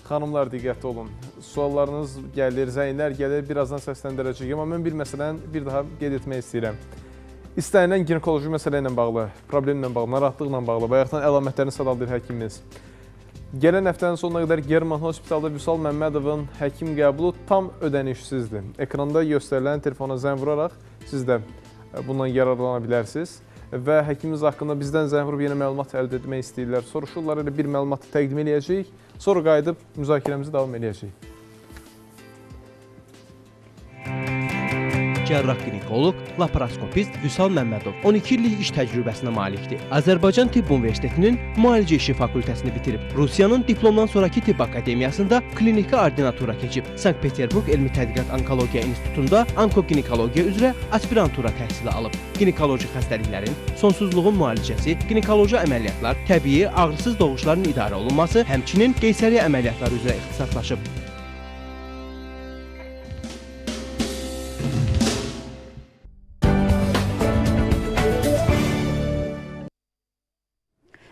A: Xanımlar, diqqətli olun. Suallarınız gəlir, zənglər gəlir, birazdan səsləndirəcəyik. Amma mən bir məsələni bir daha qeyd etmək istəyirəm. İstənilən ginekoloji məsələ ilə bağlı, problemlə bağlı, narahatlıqla bağlı, bayaqdan əlamətlərini sadalayır həkimimiz. Gələn həftənin sonuna qədər German Hospitalda Vüsal Məmmədovun həkim qəbulu tam ödənişsizdir. Ekranda göstərilən telefona zəng vuraraq siz də bundan yararlana bilərsiniz. Və həkimimiz haqqında bizdən zəng vurub yeni məlumat əldə etmək istəyirlər. Soruşurlar, elə bir məlumatı təqdim edəcəyik. Sonra qayıdıb müzakirəmizi davam edəcəyik.
C: Cərrah-ginekoloq, laparoskopist Vüsal Məmmədov 12 illik iş təcrübəsinə malikdir. Azərbaycan Tibb Universitetinin müalicə işi fakültəsini bitirib. Rusiyanın diplomdan sonraki tibb akademiyasında kliniki ordinatura keçib. Sankt-Peterburq Elmi Tədqiqat Onkologiya İnstitutunda onkoginekologiya üzrə aspirantura təhsili alıb. Ginekoloji xəstəliklərin, sonsuzluğun müalicəsi, ginekoloji əməliyyatlar, təbii, ağrısız doğuşların idarə olunması, həmçinin qeysəriyyə əməliyyatları üzrə ixtisaslaşıb.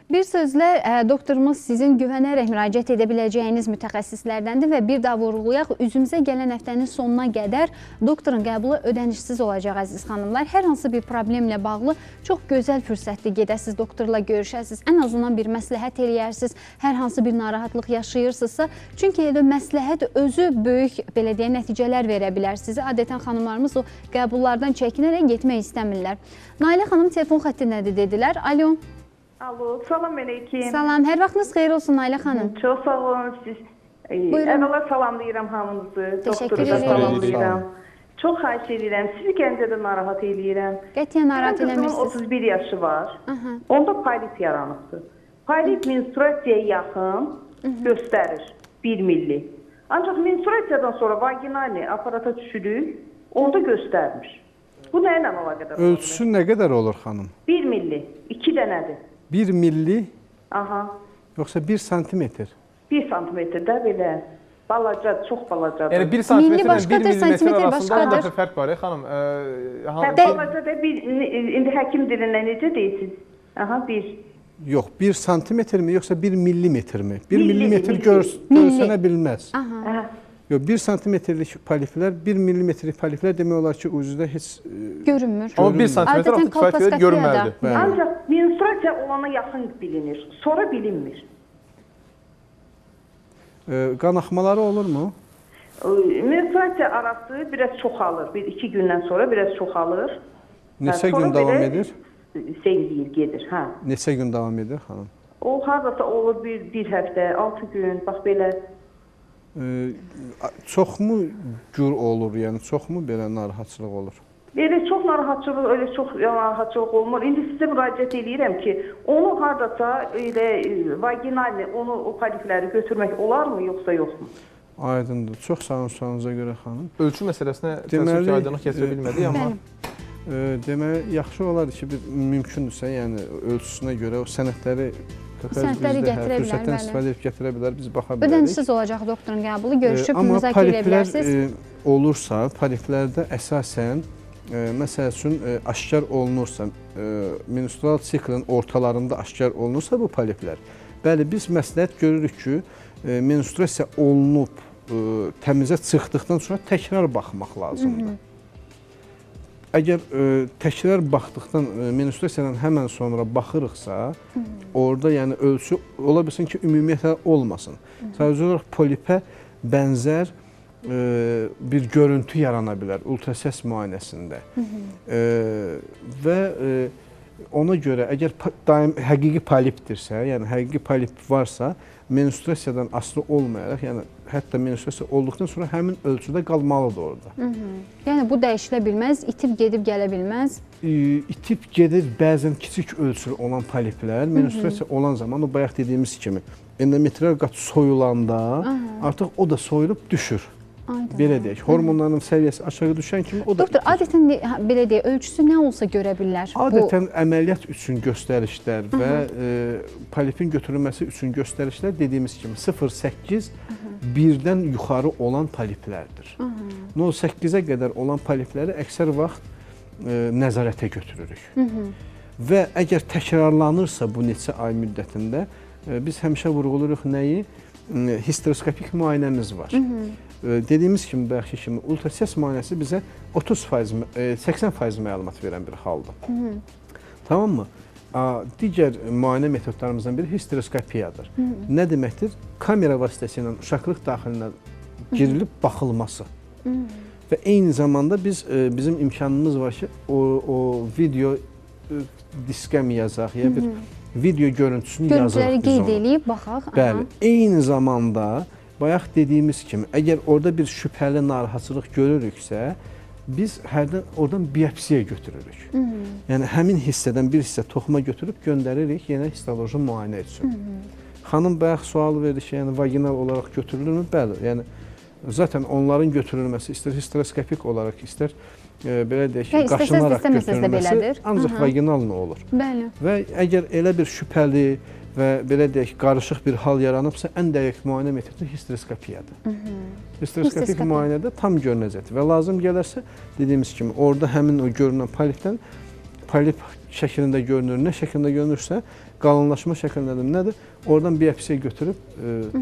B: Bir sözlə, doktorumuz sizin güvənərək müraciət edə biləcəyiniz mütəxəssislərdəndir və bir daha vurğulayaq, üzümüzə gələn həftənin sonuna qədər doktorun qəbulu ödənişsiz olacaq, əziz xanımlar. Hər hansı bir problemlə bağlı çox gözəl fürsətdir, gedəsiz doktorla görüşəsiz, ən azından bir məsləhət eləyərsiniz, hər hansı bir narahatlıq yaşayırsınızsa, çünki elə məsləhət özü böyük, belə deyək, nəticələr verə bilər sizə. Adətən xanımlarımız o qəbullardan çəkinərək getmək istəmirlər. Nailə xanım telefon xətti nədir dedilər? Alo.
E: Alo, salam əleykum.
B: Salam, hər vaxtınız xeyir olsun Nailə xanım.
E: Çox sağ olun siz. Əvvəla salamlayıram hamınızı.
B: Təşəkkür
E: edirəm. Çox xahiş edirəm. Sizi gəncə də narahat edirəm.
B: Qətiyyən narahat
E: eləmirsiniz.
B: eləmirsiniz.
E: 31 yaşı var. Onda polip yaranıbdır. Polip menstruasiyaya yaxın göstərir 1 milli. Ancaq menstruasiyadan sonra vaginali aparata düşürük, onda göstərmir. Bu nə ilə əlaqədar olur?
D: Ölçüsü nə qədər olur xanım?
E: 1 milli, 2 dənədir.
D: 1 milli,
E: Aha.
D: yoxsa 1 santimetr?
E: 1 santimetrdə belə. Balacadır, çox balacadır.
A: Yəni 1 sm ilə 1
B: başqadır,
A: millimetr
B: santimetr
A: arasında 10
B: başqadır.
A: dəfə fərq var, xanım.
E: Balaca da indi həkim dilindən necə deyirsiniz? Aha, 1.
D: Yox, 1 santimetr mi yoxsa 1 millimetr mi? 1
E: Milli,
D: millimetr
E: milli.
D: görsənə bilməz.
E: Aha.
D: Yox, 1 santimetrlik poliplər, 1 millimetrlik poliplər demək olar ki, üzrdə heç
B: Görünmür.
A: Amma 1 sm
B: Adətən
A: artıq kifayət qədər
B: kolposkopiyada.
A: görünməlidir.
D: Bəli.
E: Ancaq menstruasiya olana yaxın bilinir, sonra bilinmir.
D: Qan axmaları olurmu?
E: Menstruasiya arası biraz çoxalır. 1-2 gündən sonra biraz çoxalır.
D: Neçə
E: Sonra
D: gün davam
E: belə
D: edir?
E: Seyriyir, gedir. Hə.
D: Neçə gün davam edir, xanım?
E: O hardasa olur bir həftə, 6 gün, bax belə.
D: Çoxmu gür olur, yəni çoxmu belə narahatçılıq olur?
E: Belə çox narahatçılıq, öyle çox narahatçılıq olmur. İndi sizə müraciət edirəm ki, onu hardasa elə vaginalni, onu o polipləri götürmək olarmı, yoxsa yoxmu?
D: Aydındır. Çox sağ olun sualınıza görə, xanım.
A: Ölçü məsələsinə təəssüf ki, aydınlıq gətirə bilmədik, amma
D: Deməli, yaxşı olardı ki, mümkündürsə, yəni ölçüsünə görə o sənədləri
B: Sənədləri gətirə bilər,
D: fürsətdən
B: bəli.
D: istifadə edib gətirə bilər, biz baxa bilərik.
B: Ödənişsiz olacaq doktorun qəbulu, görüşüb müzakirə edə bilərsiniz.
D: Amma olursa, poliplərdə əsasən, məsəl üçün, aşkar olunursa, menstrual siklin ortalarında aşkar olunursa bu poliplər, bəli, biz məsləhət görürük ki, menstruasiya olunub, təmizə çıxdıqdan sonra təkrar baxmaq lazımdır. Əgər təkrar baxdıqdan, menstruasiyadan həmən sonra baxırıqsa, orada yəni ölçü ola bilsin ki, ümumiyyətlə olmasın. Sadəcə olaraq polipə bənzər bir görüntü yarana bilər ultrasəs müayinəsində. Və ona görə, əgər daim həqiqi polipdirsə, yəni həqiqi polip varsa, menstruasiyadan asılı olmayaraq, yəni hətta menstruasiya olduqdan sonra həmin ölçüdə qalmalıdır orada.
B: Yəni bu dəyişilə bilməz, itib gedib gələ bilməz.
D: İtib gedir bəzən kiçik ölçülü olan poliplər, menstruasiya olan zaman o bayaq dediyimiz kimi endometrial qat soyulanda artıq o da soyulub düşür. Belə deyək, hormonların səviyyəsi aşağı düşən kimi o da
B: Doktor, adətən belə deyək, ölçüsü nə olsa görə bilər?
D: Adətən əməliyyat üçün göstərişlər və polipin götürülməsi üçün göstərişlər dediyimiz kimi 0,8 birdən yuxarı olan poliplərdir. 0,8-ə qədər olan polipləri əksər vaxt nəzarətə götürürük. Və əgər təkrarlanırsa bu neçə ay müddətində, biz həmişə vurğuluruq nəyi? Histeroskopik müayinəmiz var. Dediyimiz kimi, bəlkə kimi, ultrasəs müayinəsi bizə 80% məlumat verən bir haldır. Tamam mı? Digər müayinə metodlarımızdan biri histeroskopiyadır. Nə deməkdir? Kamera vasitəsilə uşaqlıq daxilinə girilib baxılması. Və eyni zamanda bizim imkanımız var ki, o video diskə mi yazaq, ya bir video görüntüsünü yazaq.
B: Görüntüləri qeyd edib, baxaq.
D: Bəli, eyni zamanda bayaq dediyimiz kimi, əgər orada bir şübhəli narahatçılıq görürüksə, biz hərdən oradan biopsiya götürürük. Yəni, həmin hissədən bir hissə toxuma götürüb göndəririk yenə histoloji müayinə üçün. Xanım bayaq sual verdi ki, yəni vaginal olaraq götürülürmü? Bəli, yəni zaten onların götürülməsi istər histeroskopik olaraq, istər belə deyək ki, qaşınaraq götürülməsi ancaq vaginal nə olur?
B: Bəli.
D: Və əgər elə bir şübhəli və belə deyək, qarışıq bir hal yaranıbsa, ən dəqiq müayinə metodu histeroskopiyadır. Histeroskopik müayinədə tam görünəcəkdir və lazım gələrsə, dediyimiz kimi, orada həmin o görünən polipdən, polip şəklində görünür, nə şəklində görünürsə, qalınlaşma şəklindədir, nədir? Oradan biopsiya götürüb,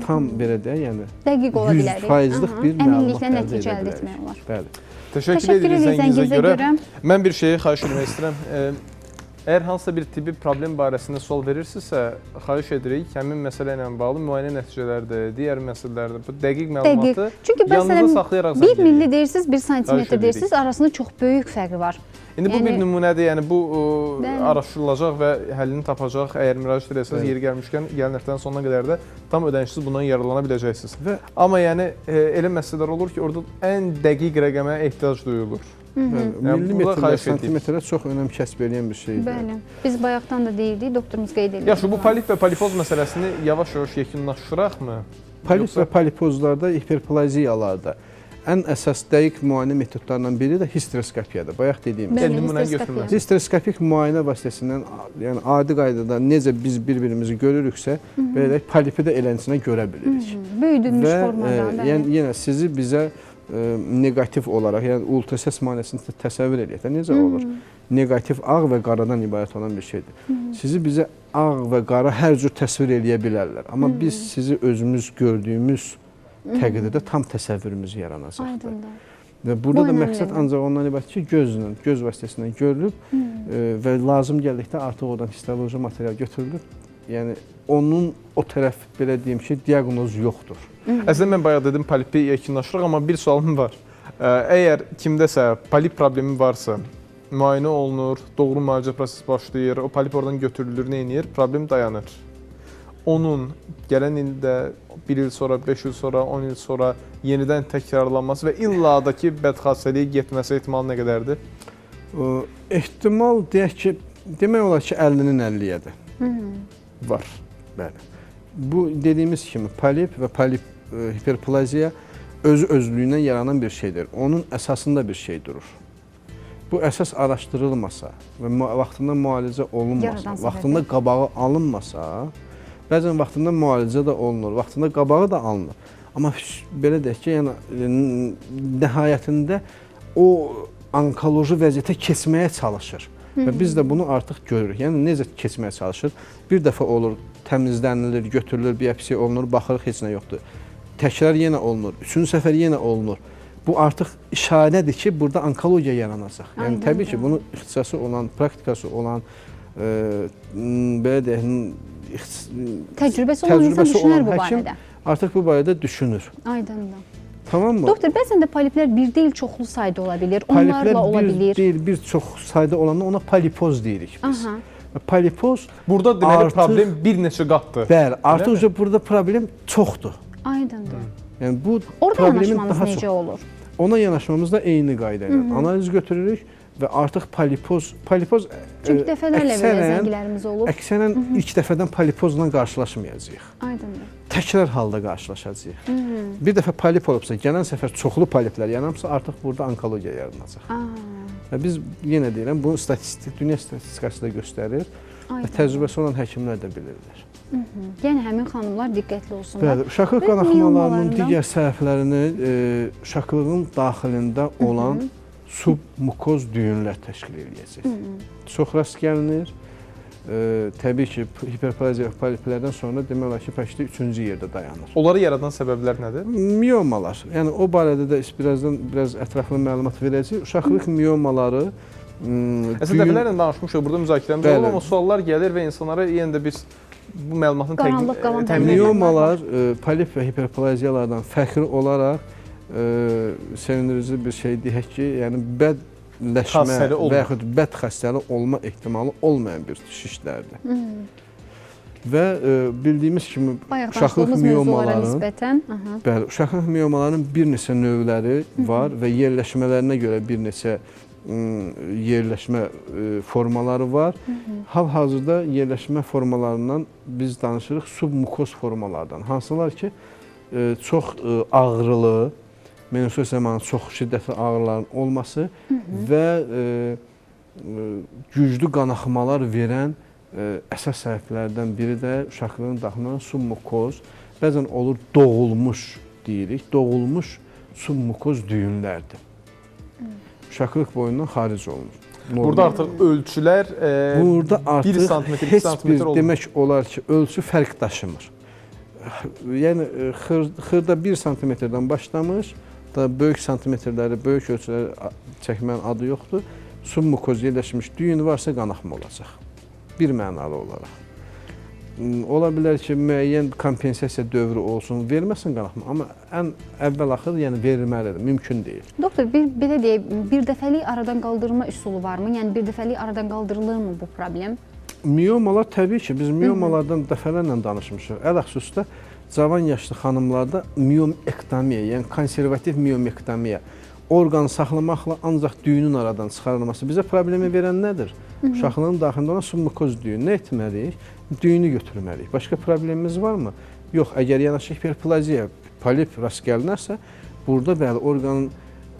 D: tam belə deyək, yəni
B: dəqiq ola bilərik.
D: 100%-lik bir məlumat
B: nəticə əldə etmək olar.
D: Bəli.
A: Təşəkkür edirik zəngizə görə. Mən bir şeyi xahiş etmək istəyirəm. Əgər hansısa bir tibbi problem barəsində sual verirsinizsə, xahiş edirik, həmin məsələ ilə bağlı müayinə nəticələrdir, digər məsələlərdir. Bu dəqiq məlumatı yanınızda saxlayaraq
B: zəng edirik. 1 milli deyirsiniz, 1 santimetr deyirsiniz, arasında çox böyük fərqi var.
A: İndi bu bir nümunədir, yəni bu araşdırılacaq və həllini tapacaq. Əgər müraciət edərsiniz, yeri gəlmişkən, gələn həftənin sonuna qədər də tam ödənişsiz bundan yararlana biləcəksiniz. Amma yəni elə məsələlər olur ki, orada ən dəqiq rəqəmə ehtiyac duyulur.
D: Millimetrlər, santimetrlər çox önəm kəsb edən bir şeydir.
B: Bəli. Biz bayaqdan da deyildik, doktorumuz qeyd edir.
A: Yaxşı, bu polip və polipoz məsələsini yavaş-yavaş yekunlaşdıraqmı?
D: Polip və polipozlarda, hiperplaziyalarda ən əsas dəqiq müayinə metodlarından biri də histeroskopiyadır. Bayaq dediyimiz.
B: Bəli,
A: Nümunə
B: histeroskopiya.
A: götürmək.
D: Histeroskopik müayinə vasitəsindən, yəni adi qaydada necə biz bir-birimizi görürüksə, belə deyək, polipi də elənçinə görə bilirik.
B: Böyüdülmüş
D: Və
B: formada.
D: yəni yenə sizi bizə negativ olaraq, yəni ultrasəs müayinəsini təsəvvür edək də necə olur? Negativ ağ və qaradan ibarət olan bir şeydir. Sizi bizə ağ və qara hər cür təsvir eləyə bilərlər. Amma biz sizi özümüz gördüyümüz təqdirdə tam təsəvvürümüz yaranacaqdır.
B: Aydındır.
D: Və burada
B: Bu
D: da
B: önəmlidir.
D: məqsəd ancaq ondan ibarət ki, göz vasitəsilə görülüb və lazım gəldikdə artıq oradan histoloji material götürülüb. Yəni onun o tərəf belə deyim ki, diaqnoz yoxdur.
A: Əslində mən bayaq dedim polipi yekunlaşdıraq, amma bir sualım var. Əgər kimdəsə polip problemi varsa, müayinə olunur, doğru müalicə prosesi başlayır, o polip oradan götürülür, nə edir? Problem dayanır. Onun gələn ildə 1 il sonra, 5 il sonra, 10 il sonra yenidən təkrarlanması və illa da ki, bədxassəliyə getməsi ehtimalı nə qədərdir?
D: Ehtimal deyək ki, demək olar ki, 50-nin 50-yədir.
A: Var.
D: Bəli. Bu dediyimiz kimi polip və polip hiperplaziya özü-özlüyündən yaranan bir şeydir. Onun əsasında bir şey durur. Bu əsas araşdırılmasa və vaxtında müalicə olunmasa, vaxtında qabağı alınmasa, bəzən vaxtında müalicə də olunur, vaxtında qabağı da alınır. Amma belə deyək ki, yəni nəhayətində o onkoloji vəziyyətə keçməyə çalışır. Və biz də bunu artıq görürük. Yəni necə keçməyə çalışır? Bir dəfə olur, təmizlənilir, götürülür, biopsiya olunur, baxırıq heç nə yoxdur. Təkrar yenə olunur, üçüncü səfər yenə olunur. Bu artıq işarədir ki, burada onkologiya yaranacaq. Yəni təbii ki, bunun ixtisası olan, praktikası olan, belə deyək,
B: təcrübəsi olan insan düşünər bu barədə.
D: Artıq bu barədə düşünür.
B: Aydındır.
D: Tamam mı?
B: Doktor, bəzən də poliplər bir deyil, çoxlu sayda ola bilir. Onlarla ola bilir.
D: Poliplər bir deyil, bir çox sayda olanda ona polipoz deyirik biz. Polipoz
A: burada deməli problem bir neçə qatdır.
D: Bəli, artıq burada problem çoxdur.
B: Aydındır.
D: Yəni bu
B: orada
D: problemin
B: yanaşmamız
D: daha
B: necə
D: çox
B: olur?
D: Ona yanaşmamız da eyni qayda ilə. Analiz götürürük və artıq polipoz
B: çünki dəfələrlə belə zəngilərimiz olub.
D: Əksərən ilk dəfədən polipozla qarşılaşmayacağıq.
B: Aydındır.
D: Təkrar halda qarşılaşacağıq. Bir dəfə polip olubsa, gələn səfər çoxlu poliplər yaranmışsa, artıq burada onkologiya yaranacaq. Və biz yenə deyirəm, bu dünya statistikası da göstərir və təcrübəsi olan həkimlər də bilirlər.
B: Yəni həmin xanımlar diqqətli olsunlar.
D: Bəli, uşaqlıq qanaxmalarının digər səbəblərini uşaqlığın daxilində olan submukoz düyünlər təşkil edəcək. Çox rast gəlinir. Təbii ki, hiperplaziya poliplərdən sonra demək olar ki, pəşdə 3-cü yerdə dayanır.
A: Onları yaradan səbəblər nədir?
D: Miyomalar. Yəni o barədə də biraz ətraflı məlumat verəcəyik. Uşaqlıq miyomaları
A: Əslində dəfələrlə danışmışıq, burada müzakirəmiz olur, amma suallar gəlir və insanlara yenə də biz bu məlumatın təmin etməliyik.
D: Miyomalar polip və hiperplaziyalardan fərqli olaraq sevindirici bir şey deyək ki, yəni bədləşmə və yaxud bəd xəstəli olma ehtimalı olmayan bir şişlərdir. Və bildiyimiz kimi uşaqlıq miyomaların bir neçə növləri var və yerləşmələrinə görə bir neçə yerləşmə formaları var. Hal-hazırda yerləşmə formalarından biz danışırıq submukoz formalardan. Hansılar ki, çox ağrılı, menopause zamanı çox şiddətli ağrıların olması və güclü qanaxmalar verən əsas səbəblərdən biri də uşaqlığın daxilində submukoz, bəzən olur doğulmuş deyirik, doğulmuş submukoz düyünlərdir. Uşaqlıq boyundan xaric olunur.
A: Burada artıq ölçülər 1 sm, 2 sm olur.
D: Demək olar ki, ölçü fərq daşımır. Yəni xırda 1 sm-dən başlamış, da böyük santimetrləri, böyük ölçüləri çəkmənin adı yoxdur. Submukoz yerləşmiş düyün varsa qanaxma olacaq. Bir mənalı olaraq. Ola bilər ki, müəyyən kompensasiya dövrü olsun, verməsin qanaxma, amma ən əvvəl-axır yəni verilməlidir, mümkün deyil.
B: Doktor, belə deyək, bir dəfəlik aradan qaldırma üsulu varmı? Yəni bir dəfəlik aradan qaldırılırmı bu problem?
D: Miyomalar təbii ki, biz miyomalardan dəfələrlə danışmışıq. Ələxüsusda cavan yaşlı xanımlarda miyomektomiya, yəni konservativ miyomektomiya, orqanı saxlamaqla ancaq düyünün aradan çıxarılması bizə problemi verən nədir? Uşaqlığın daxilində olan submukoz düyünü nə etməliyik? Düyünü götürməliyik. Başqa problemimiz varmı? Yox, əgər yanaşı hiperplaziya, polip rast gəlinərsə, burada bəli orqanın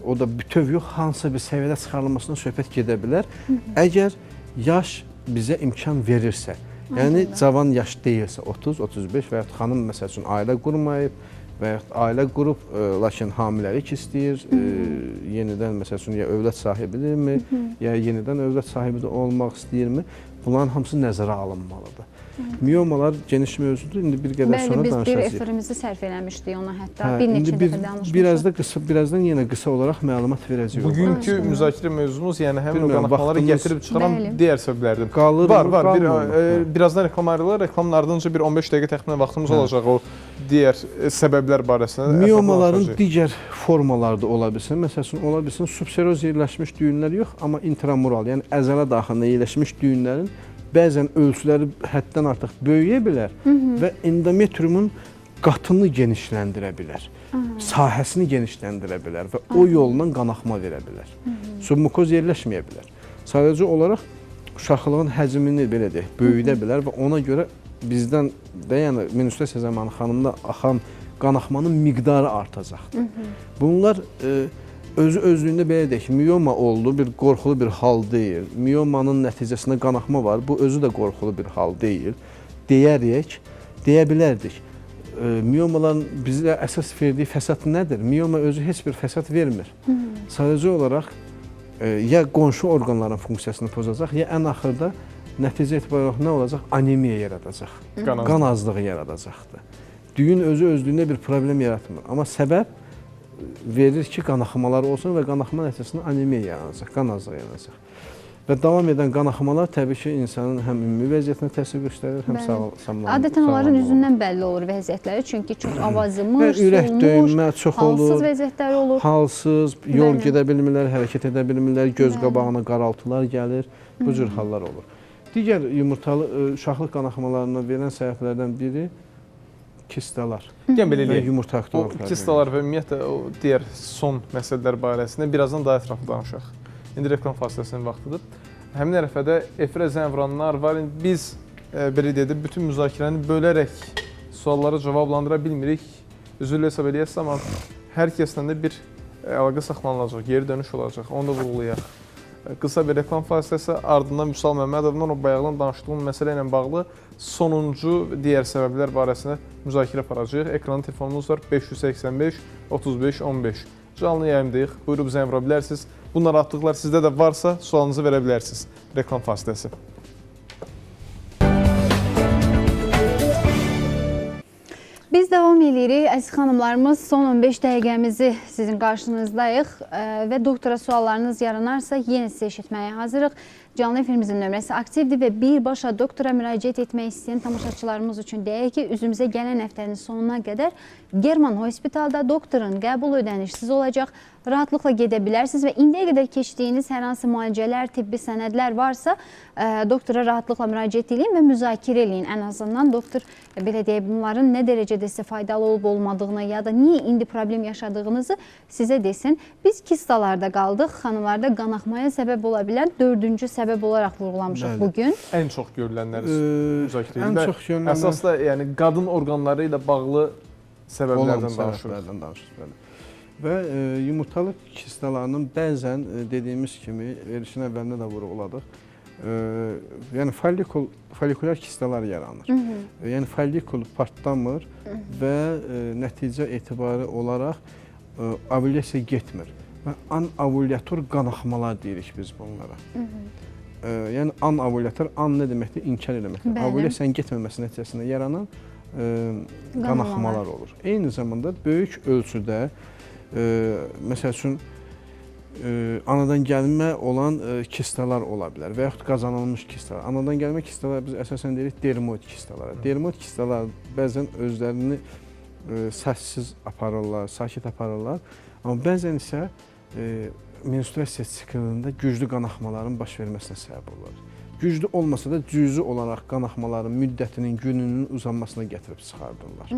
D: o da bütöv yox, hansısa bir səviyyədə çıxarılmasına söhbət gedə bilər. Əgər yaş bizə imkan verirsə, yəni cavan yaş deyilsə, 30, 35 və ya xanım məsəl üçün ailə qurmayıb və ya ailə qurub, lakin hamiləlik istəyir, yenidən məsəl üçün ya övlad sahibidirmi, ya yenidən övlad sahibi də olmaq istəyirmi, bunların hamısı nəzərə alınmalıdır. Miyomalar geniş mövzudur, indi bir qədər sonra danışacağıq.
B: Bəli, biz bir efirimizi sərf eləmişdik ona hətta, bir neçə dəfə danışmışıq.
D: Birazdan yenə qısa olaraq məlumat verəcəyik.
A: Bugünkü müzakirə mövzumuz, yəni həmin o qanaxmaları gətirib çıxaran digər səbəblərdir.
D: Var.
A: Birazdan reklam ayrılır, reklamın ardınca bir 15 dəqiqə təxminən vaxtımız olacaq o digər səbəblər barəsində.
D: Miyomaların digər formaları da ola bilsin. Məsələn, ola bilsin subseroz yerləşmiş düyünlər yox, amma intramural, yəni əzələ daxilində yerləşmiş düyünlərin bəzən ölçüləri həddən artıq böyüyə bilər və endometriumun qatını genişləndirə bilər, sahəsini genişləndirə bilər və o yolla qanaxma verə bilər. Submukoz yerləşməyə bilər. Sadəcə olaraq uşaqlığın həcmini belə deyək, böyüdə bilər və ona görə bizdən də, yəni menstruasiya zamanı xanımda axan qanaxmanın miqdarı artacaqdır. Bunlar özü-özlüyündə belə deyək, miyoma oldu, bir qorxulu bir hal deyil. Miyomanın nəticəsində qanaxma var, bu özü də qorxulu bir hal deyil. Deyə bilərdik. Miyomaların bizə əsas verdiyi fəsad nədir? Miyoma özü heç bir fəsad vermir. Sadəcə olaraq ya qonşu orqanların funksiyasını pozacaq, ya ən axırda nəticə etibarı nə olacaq? Anemiya yaradacaq, qan azlığı yaradacaqdır. Düyün özü-özlüyündə bir problem yaratmır, amma səbəb verir ki, qanaxmalar olsun və qanaxma nəticəsində anemiya yaranacaq, qan azlığı yaranacaq. Və davam edən qanaxmalar təbii ki, insanın həm ümumi vəziyyətinə təsir göstərir, həm sağlamlığına.
B: Adətən onların üzündən bəlli olur vəziyyətləri, çünki çox avazımış,
D: ürək döyünmə çox olur,
B: halsız vəziyyətləri olur.
D: Halsız, yol gedə bilmirlər, hərəkət edə bilmirlər, göz qabağına qaraltılar gəlir, bu cür hallar olur. Digər yumurtalı uşaqlıq qanaxmalarına verilən səbəblərdən biri kistalar.
A: Yəni belə eləyək.
D: Yumurta aktivovlar.
A: O kistalar və ümumiyyətlə o digər son məsələlər barəsində birazdan daha ətraflı danışaq. İndi reklam fasiləsinin vaxtıdır. Həmin ərəfədə efirə zəng vuranlar var. Biz belə deyək, bütün müzakirəni bölərək suallara cavablandıra bilmirik. Üzrlə hesab eləyəsiz, amma hər kəslə də bir əlaqə saxlanılacaq, geri dönüş olacaq. Onu da vurğulayaq. Qısa bir reklam fasiləsi, ardından Vüsal Məmmədovdan o bayaqdan danışdığım məsələ ilə bağlı sonuncu digər səbəblər barəsində müzakirə aparacağıq. Ekranda telefonumuz var 585 35 15. Canlı yayımdayıq. Buyurub zəng vura bilərsiniz. Bu narahatlıqlar sizdə də varsa sualınızı verə bilərsiniz. Reklam fasiləsi.
B: Biz davam edirik. Əziz xanımlarımız, son 15 dəqiqəmizi sizin qarşınızdayıq və doktora suallarınız yaranarsa yenə sizə eşitməyə hazırıq. Canlı efirimizin nömrəsi aktivdir və birbaşa doktora müraciət etmək istəyən tamaşaçılarımız üçün deyək ki, üzümüzə gələn həftənin sonuna qədər German Hospitalda doktorun qəbul ödənişsiz olacaq. Rahatlıqla gedə bilərsiniz və indiyə qədər keçdiyiniz hər hansı müalicələr, tibbi sənədlər varsa doktora rahatlıqla müraciət edin və müzakirə edin. Ən azından doktor belə deyək, bunların nə dərəcədə sizə faydalı olub-olmadığını ya da niyə indi problem yaşadığınızı sizə desin. Biz kistalarda qaldıq. Xanımlarda qanaxmaya səbəb ola bilən 4-cü səbəb olaraq vurğulamışıq bugün.
A: Ən çox görülənləri müzakirə edilir. Əsas da yəni qadın orqanları ilə bağlı səbəblərdən danışırıq.
D: Və yumurtalı kistalarının bəzən dediyimiz kimi, verilişin əvvəlində də vurğuladıq, yəni follikulyar kistalar yaranır. Yəni follikul partlamır və nəticə etibarı olaraq ovulyasiya getmir. Və anovulyator qanaxmalar deyirik biz bunlara. Yəni anovulyator, an nə deməkdir? İnkar eləməkdir. Ovulyasiyanın getməməsi nəticəsində yaranan qanaxmalar olur. Eyni zamanda böyük ölçüdə məsəl üçün anadan gəlmə olan kistalar ola bilər və yaxud qazanılmış kistalar. Anadan gəlmə kistalar biz əsasən deyirik dermoid kistalara. Dermoid kistalar bəzən özlərini səssiz aparırlar, sakit aparırlar. Amma bəzən isə menstruasiya siklində güclü qanaxmaların baş verməsinə səbəb olur. Güclü olmasa da cüzi olaraq qanaxmaların müddətinin, gününün uzanmasına gətirib çıxardırlar.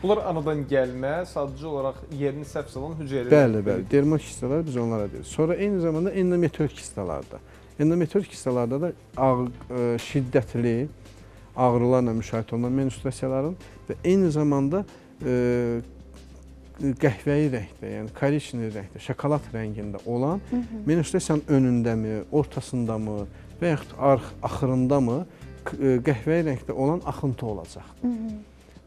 A: Bunlar anadan gəlmə, sadəcə olaraq yerini səhv salan hüceyrələr.
D: Bəli. Dermoid kistalar biz onlara deyirik. Sonra eyni zamanda endometrial kistalarda. Endometrial kistalarda da şiddətli ağrılarla müşahidə olunan menstruasiyaların və eyni zamanda qəhvəyi rəngdə, yəni korичневый rəngdə, şokolad rəngində olan menstruasiyanın önündəmi, ortasındamı və yaxud axırındamı qəhvəyi rəngdə olan axıntı olacaqdır.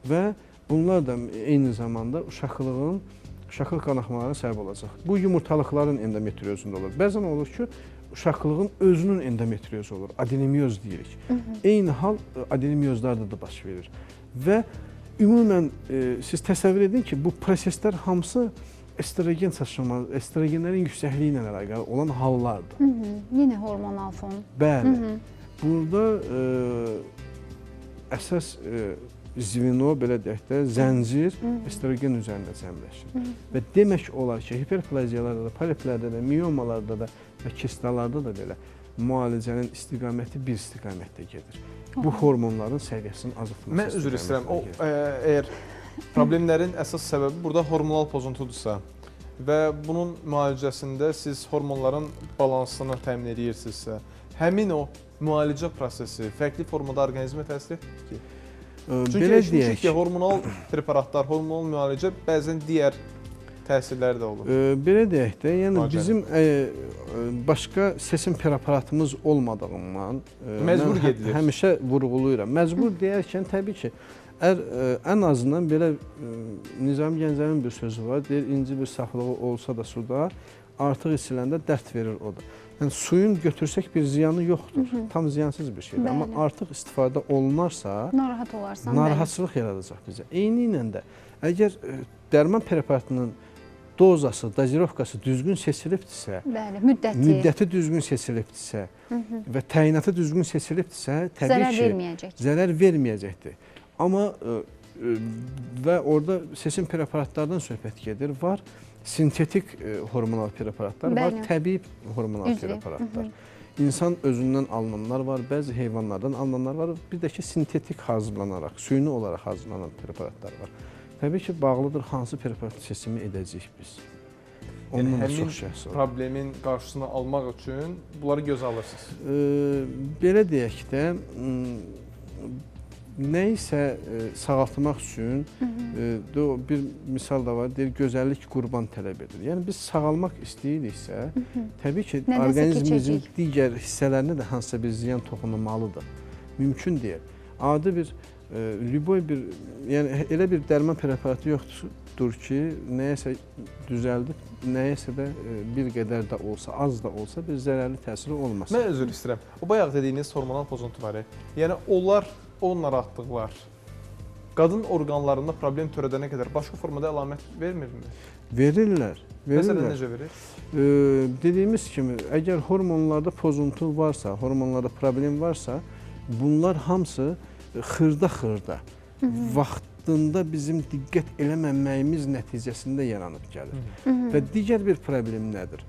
D: Və bunlar da eyni zamanda uşaqlığın uşaqlıq qanaxmalarına səbəb olacaq. Bu yumurtalıqların endometriozunda olur. Bəzən olur ki, uşaqlığın özünün endometriozu olur, adenomioz deyirik. Eyni hal adenomiozlarda da baş verir. Və ümumən siz təsəvvür edin ki, bu proseslər hamısı estrogen çatışmazlığı, estrogenlərin yüksəkliyi ilə əlaqəli olan hallardır.
B: Yenə hormonal fon.
D: Bəli. Burada əsas zvino, belə deyək də, zəncir estrogen üzərində cəmləşir. Və demək olar ki, hiperplaziyalarda da, poliplərdə də, miyomalarda da və kistalarda da belə müalicənin istiqaməti bir istiqamətdə gedir. Bu hormonların səviyyəsinin azaltılması.
A: Mən üzr istəyirəm. Əgər problemlərin əsas səbəbi burada hormonal pozuntudursa və bunun müalicəsində siz hormonların balansını təmin edirsinizsə, həmin o müalicə prosesi fərqli formada orqanizmə təsir edir ki? Çünki eşitmişik ki, hormonal preparatlar, hormonal müalicə bəzən digər təsirləri də olur.
D: Belə deyək də, yəni bizim başqa seçim preparatımız olmadığından
A: məcbur gedilir.
D: Həmişə vurğulayıram. Məcbur deyərkən təbii ki, ən azından belə Nizami Gəncəvin bir sözü var, deyir, inci bir saflığı olsa da suda artıq içiləndə dərd verir o da. Yəni suyun götürsək bir ziyanı yoxdur, tam ziyansız bir şeydir. Amma artıq istifadə olunarsa
B: narahat olarsan,
D: narahatçılıq yaradacaq bizə. Eyni ilə də əgər dərman preparatının dozası, dozirovkası düzgün seçilibdirsə, müddəti düzgün seçilibdirsə və təyinatı düzgün seçilibdirsə, təbii ki, zərər verməyəcəkdir. Amma və orada seçim preparatlardan söhbət gedir, var sintetik hormonal preparatlar, var təbii hormonal preparatlar. İnsan özündən alınanlar var, bəzi heyvanlardan alınanlar var, bir də ki, sintetik hazırlanaraq, süni olaraq hazırlanan preparatlar var. Təbii ki, bağlıdır hansı preparat seçimi edəcəyik biz.
A: Yəni, həmin problemin qarşısını almaq üçün bunları gözə alırsınız.
D: Belə deyək də, nəyisə sağaltmaq üçün bir misal da var, deyir, gözəllik qurban tələb edir. Yəni, biz sağalmaq istəyiriksə, təbii ki, orqanizmimizin digər hissələrinə də hansısa bir ziyan toxunulmalıdır. Mümkün deyil. Adi bir, yəni elə bir dərman preparatı yoxdur ki, nəyəsə düzəldib, nəyəsə də bir qədər də olsa, az da olsa bir zərərli təsiri olmasın.
A: Mən özür istəyirəm. O bayaq dediyiniz hormonal pozuntu var. Yəni, o narahatlıqlar qadın orqanlarında problem törədənə qədər başqa formada əlamət vermirmi?
D: Verirlər.
A: Məsələn, necə verir?
D: Dediyimiz kimi, əgər hormonlarda pozuntu varsa, hormonlarda problem varsa, bunlar hamısı xırda-xırda, vaxtında bizim diqqət eləməməyimiz nəticəsində yaranıb gəlir. Və digər bir problem nədir?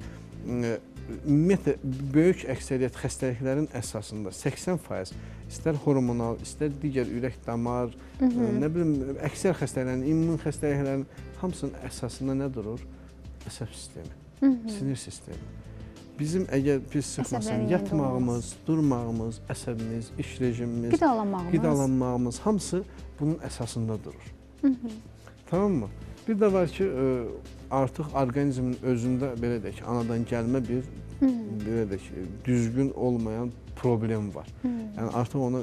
D: Ümumiyyətlə, böyük əksəriyyət xəstəliklərin əsasında 80% istər hormonal, istər digər ürək damar, nə bilim, əksər xəstəliklərin, immun xəstəliklərin hamısının əsasında nə durur? Əsəb sistemi, sinir sistemi. Bizim əgər pis sıxmasın, yatmağımız, durmağımız, əsəbimiz, iş rejimimiz, qidalanmağımız, hamısı bunun əsasında durur. Tamam mı? Bir də var ki, artıq orqanizmin özündə, belə deyək, anadan gəlmə bir, belə deyək, düzgün olmayan problem var. Yəni artıq onu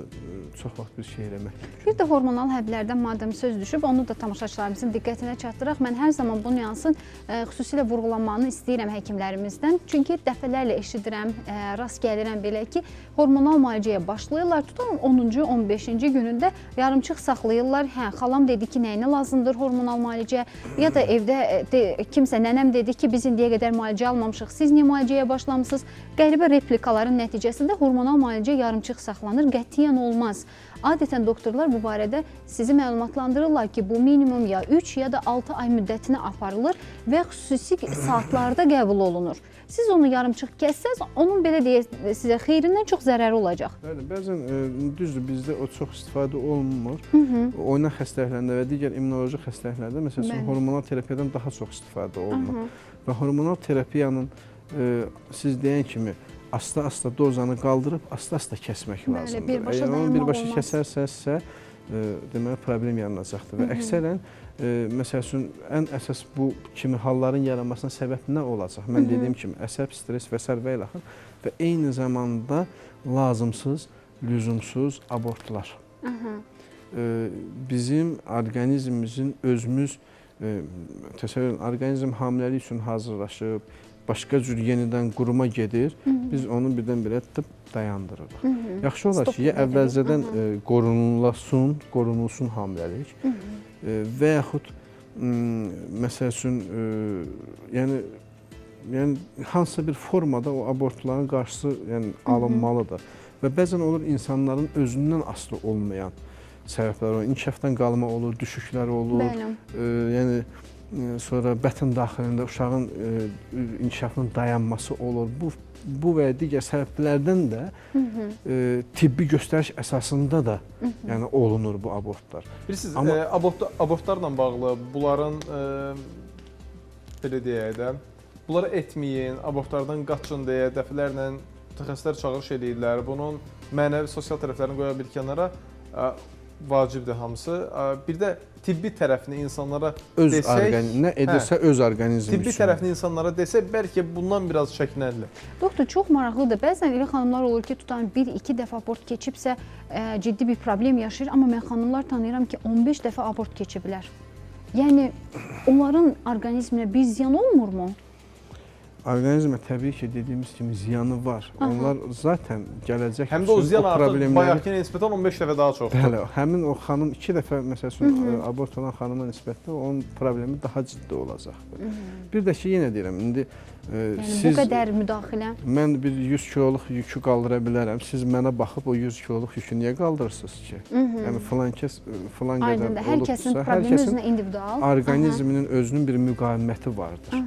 D: çox vaxt bir şey eləmək mümkün.
B: Bir də hormonal həblərdən madəm söz düşüb, onu da tamaşaçılarımızın diqqətinə çatdıraq. Mən hər zaman bu nüansın xüsusilə vurğulanmağını istəyirəm həkimlərimizdən. Çünki dəfələrlə eşidirəm, rast gəlirəm belə ki, hormonal müalicəyə başlayırlar, tutalım 10-cu, 15-ci günündə yarımçıq saxlayırlar. Hə, xalam dedi ki, nəyinə lazımdır hormonal müalicə? Ya da evdə kimsə, nənəm dedi ki, biz indiyə qədər müalicə almamışıq, siz niyə müalicəyə başlamısınız? Qəribə replikaların nəticəsində hormonal müalicə yarımçıq saxlanır, qətiyyən olmaz. Adətən doktorlar bu barədə sizi məlumatlandırırlar ki, bu minimum ya 3 ya da 6 ay müddətinə aparılır və xüsusi saatlarda qəbul olunur. Siz onu yarımçıq kəssəz, onun belə deyək, sizə xeyrindən çox zərəri olacaq.
D: Bəli, bəzən düzdür, bizdə o çox istifadə olunmur. Oynaq xəstəliklərində və digər immunoloji xəstəliklərdə, məsələn, hormonal terapiyadan daha çox istifadə olunur. Və hormonal terapiyanın siz deyən kimi asta-asta dozanı qaldırıb, asta-asta kəsmək lazımdır. Əgər onu birbaşa kəsərsənizsə, deməli problem yaranacaqdır və əksərən məsəl üçün ən əsas bu kimi halların yaranmasına səbəb nə olacaq? Mən dediyim kimi əsəb, stres və s. və ilaxır və eyni zamanda lazımsız, lüzumsuz abortlar. Bizim orqanizmimizin özümüz təsəvvür edin, orqanizm hamiləlik üçün hazırlaşıb, başqa cür yenidən quruma gedir, biz onu birdən-birə dayandırırıq. Yaxşı olar ki, ya əvvəlcədən qorunulsun hamiləlik və yaxud məsəl üçün yəni hansısa bir formada o abortların qarşısı alınmalıdır. Və bəzən olur insanların özündən asılı olmayan səbəblər olur. İnkişafdan qalma olur, düşüklər olur. Yəni sonra bətn daxilində uşağın inkişafının dayanması olur. Bu və digər səbəblərdən də tibbi göstəriş əsasında da yəni olunur bu abortlar.
A: Bilirsiniz, abortlarla bağlı bunların belə deyək də, bunları etməyin, abortlardan qaçın deyə dəfələrlə mütəxəssislər çağırış edirlər. Bunun mənəvi, sosial tərəflərini qoya bir kənara vacibdir hamısı. Bir də tibbi tərəfini insanlara desək,
D: nə edirsə öz orqanizmi üçün.
A: Tibbi tərəfini insanlara desək, bəlkə bundan biraz çəkinərlər.
B: Doktor, çox maraqlıdır. Bəzən elə xanımlar olur ki, tutan 1-2 dəfə abort keçibsə ciddi bir problem yaşayır, amma mən xanımlar tanıyıram ki, 15 dəfə abort keçiblər. Yəni, onların orqanizminə bir ziyan olmurmu?
D: Orqanizmə təbii ki, dediyimiz kimi ziyanı var. Onlar zaten gələcək
A: həm də o ziyan artıq bayaqki nisbətən 15 dəfə daha çoxdur.
D: Bəli, həmin o xanım 2 dəfə məsəl üçün abort olan xanıma nisbətdə onun problemi daha ciddi olacaqdır. Bir də ki, yenə deyirəm, indi siz...
B: Bu qədər müdaxilə?
D: Mən bir 100 kiloluq yükü qaldıra bilərəm. Siz mənə baxıb o 100 kiloluq yükü niyə qaldırırsınız ki? Yəni, filan qədər olubsa,
B: hər kəsin problemi özünə individual.
D: Orqanizminin özünün bir müqaviməti vardır.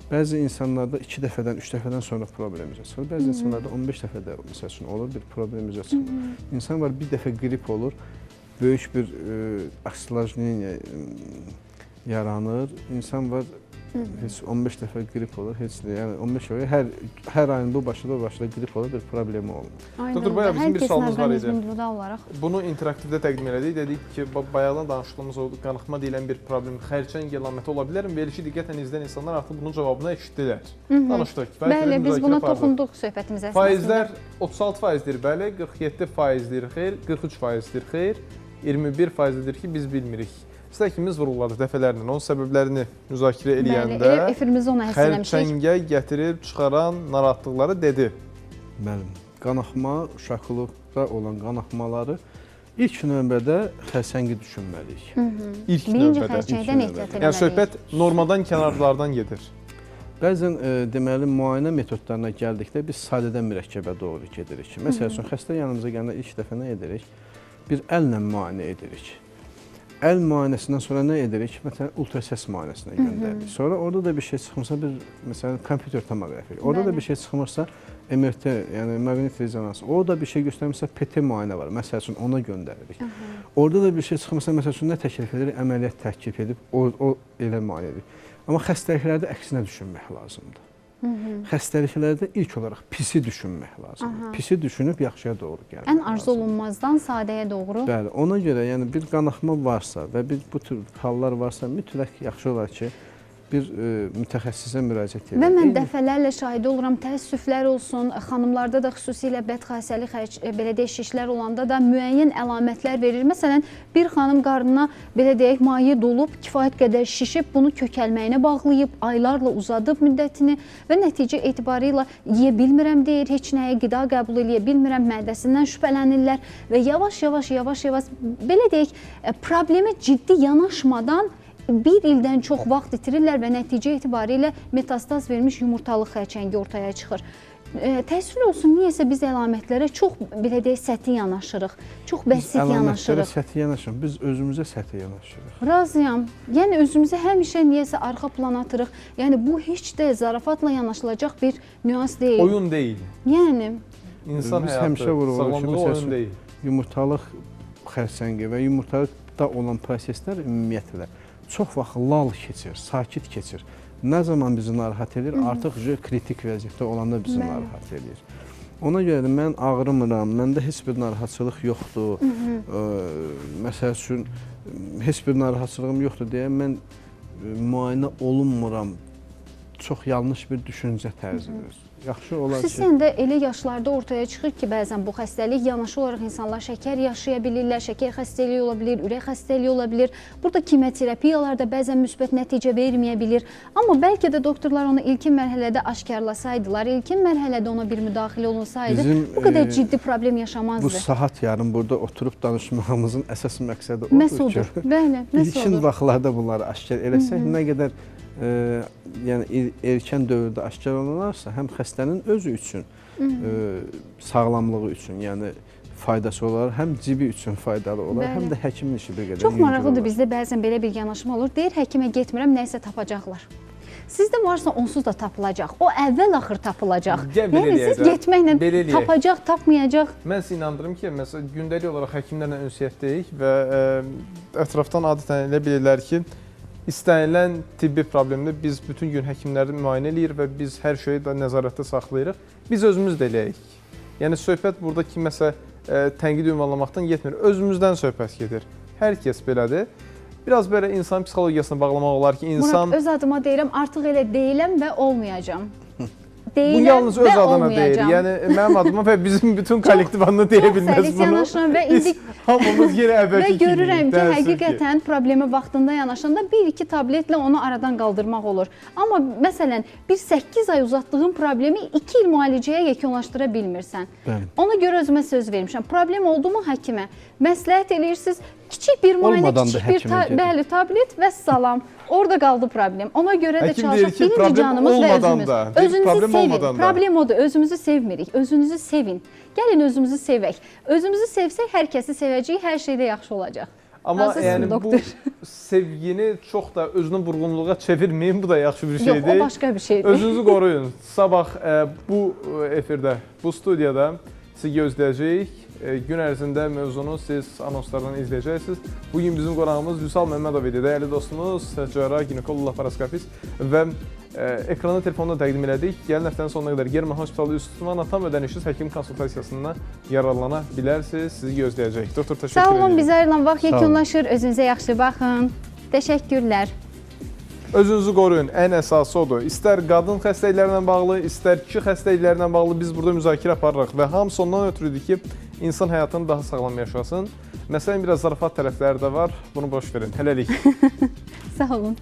D: Bəzi insanlarda 2 dəfədən, 3 dəfədən sonra problem çıxır. Bəzi insanlarda 15 dəfədə məsəl üçün olur, bir problem çıxır. İnsan var, bir dəfə qrip olur, böyük bir aksillajniya yaranır. İnsan var, heç 15 dəfə qrip olur, heç də, yəni 15 dəfə, hər ayın bu başda, o başda qrip olur, bir problemi olmur.
A: Doktor, bayaq bizim bir sualımız var idi.
B: Olaraq.
A: Bunu interaktivdə təqdim elədik. Dedik ki, bayaqdan danışdığımız o qanaxma deyilən bir problem, xərçəng əlaməti ola bilər. Verilişi diqqətlə izləyən insanlar artıq bunun cavabını eşitdilər. Danışdıq.
B: Bəli, biz buna toxunduq söhbətimiz əsasında.
A: Faizlər 36%dir, bəli, 47%dir, xeyr, 43%dir, xeyr, 21%dir ki, biz bilmirik. İstəkimiz vuruladı dəfələrlə, onun səbəblərini müzakirə eləyəndə xərçəngə gətirib çıxaran narahatlıqları dedi.
D: Bəli, qanaxma, uşaqlıqda olan qanaxmaları ilk növbədə xərçəngi düşünməliyik.
A: İlk növbədə.
B: Birinci xərçəngdən ehtiyat etməliyik.
A: Yəni, söhbət normadan, kənarlardan gedir.
D: Bəzən deməli, müayinə metodlarına gəldikdə biz sadədən mürəkkəbə doğru gedirik. Məsəl üçün, xəstə yanımıza gələndə ilk dəfə nə edirik? Bir əllə müayinə edirik. Əl müayinəsindən sonra nə edirik? Məsələn, ultrasəs müayinəsinə göndəririk. Sonra orada da bir şey çıxmırsa, məsələn, kompüter tomoqrafiya. Orada da bir şey çıxmırsa, MRT, yəni maqnit rezonans. Orada bir şey göstərmirsə, PT müayinə var. Məsəl üçün, ona göndəririk. Orada da bir şey çıxmırsa, məsəl üçün, nə təklif edirik? Əməliyyat təklif edib, o elə müayinə edirik. Amma xəstəliklərdə əksinə düşünmək lazımdır. Xəstəliklərdə ilk olaraq pisi düşünmək lazımdır. Pisi düşünüb yaxşıya doğru gəlmək lazımdır.
B: Ən arzu olunmazdan sadəyə doğru.
D: Bəli, ona görə yəni bir qanaxma varsa və bu tür hallar varsa, mütləq yaxşı olar ki, bir mütəxəssisə müraciət edir.
B: Və mən dəfələrlə şahid oluram, təəssüflər olsun, xanımlarda da xüsusilə bədxasiyyəli belə deyək şişlər olanda da müəyyən əlamətlər verir. Məsələn, bir xanım qarnına belə deyək maye dolub, kifayət qədər şişib, bunu kökəlməyinə bağlayıb, aylarla uzadıb müddətini və nəticə etibarıyla yeyə bilmirəm deyir, heç nəyə qida qəbul edə bilmirəm, mədəsindən şübhələnirlər və yavaş-yavaş belə deyək, problemi ciddi yanaşmadan bir ildən çox vaxt itirirlər və nəticə etibarilə metastaz vermiş yumurtalıq xərçəngi ortaya çıxır. Təəssüf olsun, niyəsə biz əlamətlərə çox, belə deyək, səthi yanaşırıq, çox bəsit yanaşırıq.
D: Biz əlamətlərə səthi yanaşırıq, biz özümüzə səthi yanaşırıq.
B: Razıyam. Yəni, özümüzə həmişə niyəsə arxa plan atırıq. Yəni, bu heç də zarafatla yanaşılacaq bir nüans deyil.
A: Oyun deyil.
B: Yəni,
A: İnsan həyatı, sağlamlığı oyun deyil.
D: Yumurtalıq xərçəngi və yumurtalıqda olan proseslər ümumiyyətlə çox vaxt lal keçir, sakit keçir. Nə zaman bizi narahat edir? Artıq kritik vəziyyətdə olanda bizi narahat edir. Ona görə də mən ağrımıram, məndə heç bir narahatçılıq yoxdur. Məsəl üçün, heç bir narahatçılığım yoxdur deyə mən müayinə olunmuram. Çox yanlış bir düşüncə tərzidir. Yaxşı olar ki...
B: Xüsusən də elə yaşlarda ortaya çıxır ki, bəzən bu xəstəlik yanaşı olaraq insanlar şəkər yaşaya bilirlər, şəkər xəstəliyi ola bilir, ürək xəstəliyi ola bilir. Burada kimyoterapiyalar da bəzən müsbət nəticə verməyə bilir. Amma bəlkə də doktorlar onu ilkin mərhələdə aşkarlasaydılar, ilkin mərhələdə ona bir müdaxilə olunsaydı, bu qədər ciddi problem yaşamazdı.
D: Bu saat yarım burada oturub danışmağımızın əsas məqsədi odur ki...
B: Məhz odur, bəli, məhz odur.
D: İlkin vaxtlarda bunları aşkar eləsək, nə qədər yəni erkən dövrdə aşkar olunarsa, həm xəstənin özü üçün, sağlamlığı üçün, yəni faydası olar, həm cibi üçün faydalı olar, həm də həkimin işi bir qədər
B: Çox
D: yüngül
B: maraqlıdır,
D: olar.
B: bizdə bəzən belə bir yanaşma olur. Deyir, həkimə getmirəm, nəyisə tapacaqlar. Sizdə varsa onsuz da tapılacaq. O əvvəl-axır tapılacaq. Yəni siz getməklə tapacaq, tapmayacaq.
A: Mən sizə inandırım ki, məsələn, gündəlik olaraq həkimlərlə ünsiyyətdəyik və ətrafdan adətən elə bilirlər ki, İstənilən tibbi problemdə biz bütün gün həkimləri müayinə edirik və biz hər şeyi də nəzarətdə saxlayırıq. Biz özümüz də eləyik. Yəni söhbət burada kiməsə tənqid ünvanlamaqdan getmir. Özümüzdən söhbət gedir. Hər kəs belədir. Biraz belə insan psixologiyasına bağlamaq olar ki, insan...
B: Murad, öz adıma deyirəm, artıq elə deyiləm və olmayacam.
A: Bu yalnız öz adına deyir. Yəni mənim adıma və bizim bütün kollektiv adına deyə bilməz bunu.
B: Və indi
A: hamımız yenə əvvəlki kimi.
B: Və görürəm ki, həqiqətən problemi vaxtında yanaşanda 1-2 tabletlə onu aradan qaldırmaq olur. Amma məsələn, bir 8 ay uzatdığın problemi 2 il müalicəyə yekunlaşdıra bilmirsən. Ona görə özümə söz vermişəm. Problem oldu mu həkimə məsləhət eləyirsiniz, kiçik bir müayinə, kiçik bir tablet və salam. Orada qaldı problem. Ona görə də çalışaq, birinci canımız və özümüz. Özünüzü sevin. Problem odur, özümüzü sevmirik. Özünüzü sevin. Gəlin özümüzü sevək. Özümüzü sevsək, hər kəsi sevəcəyik, hər şeydə yaxşı olacaq.
A: Amma yəni bu sevgini çox da özünün vurğunluğa çevirməyin, bu da yaxşı bir şeydir.
B: Yox, o başqa bir şeydir.
A: Özünüzü qoruyun. Sabah bu efirdə, bu studiyada sizi gözləyəcəyik. Gün ərzində mövzunu siz anonslardan izləyəcəksiniz. Bugün bizim qonağımız Vüsal Məmmədov idi. Dəyərli dostumuz, cərrah, ginekoloq, laparoskopist və ekrana telefonda təqdim elədik. Gəlin həftənin sonuna qədər German Hospitalı üst tutmaqla tam ödənişsiz həkim konsultasiyasından yararlana bilərsiniz. Sizi gözləyəcək. Doktor, təşəkkür edirəm.
B: Sağ olun, bizə ayrılan vaxt yekunlaşır. Özünüzə yaxşı baxın. Təşəkkürlər.
A: Özünüzü qoruyun, ən əsası odur. İstər qadın xəstəliklərindən bağlı, istər kişi xəstəliklərindən bağlı biz burada müzakirə aparırıq və hamısı ondan ötürüdür ki, insan həyatını daha sağlam yaşasın. Məsələn, biraz zarafat tərəfləri də var, bunu boş verin. Hələlik.
B: Sağ olun.